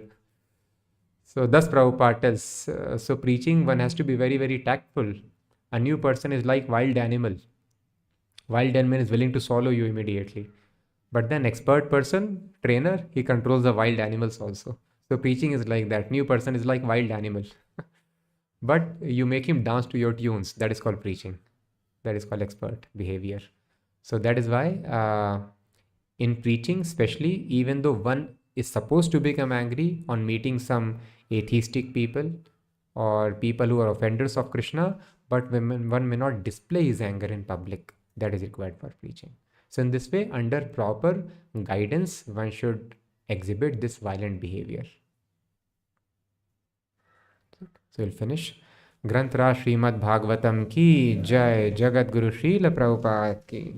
So thus Prabhupada tells, so preaching, one has to be very, very tactful. A new person is like wild animal. Wild animal is willing to swallow you immediately. But then expert person, trainer, he controls the wild animals also. So preaching is like that. New person is like wild animal. But you make him dance to your tunes. That is called preaching. That is called expert behavior. So that is why in preaching especially, even though one is supposed to become angry on meeting some atheistic people or people who are offenders of Krishna, but one may not display his anger in public. That is required for preaching. So in this way, under proper guidance, one should exhibit this violent behavior. So we'll finish. Granth Ra Śrīmad-Bhāgavatam ki jai, Jagat Guru Srila Prabhupada ki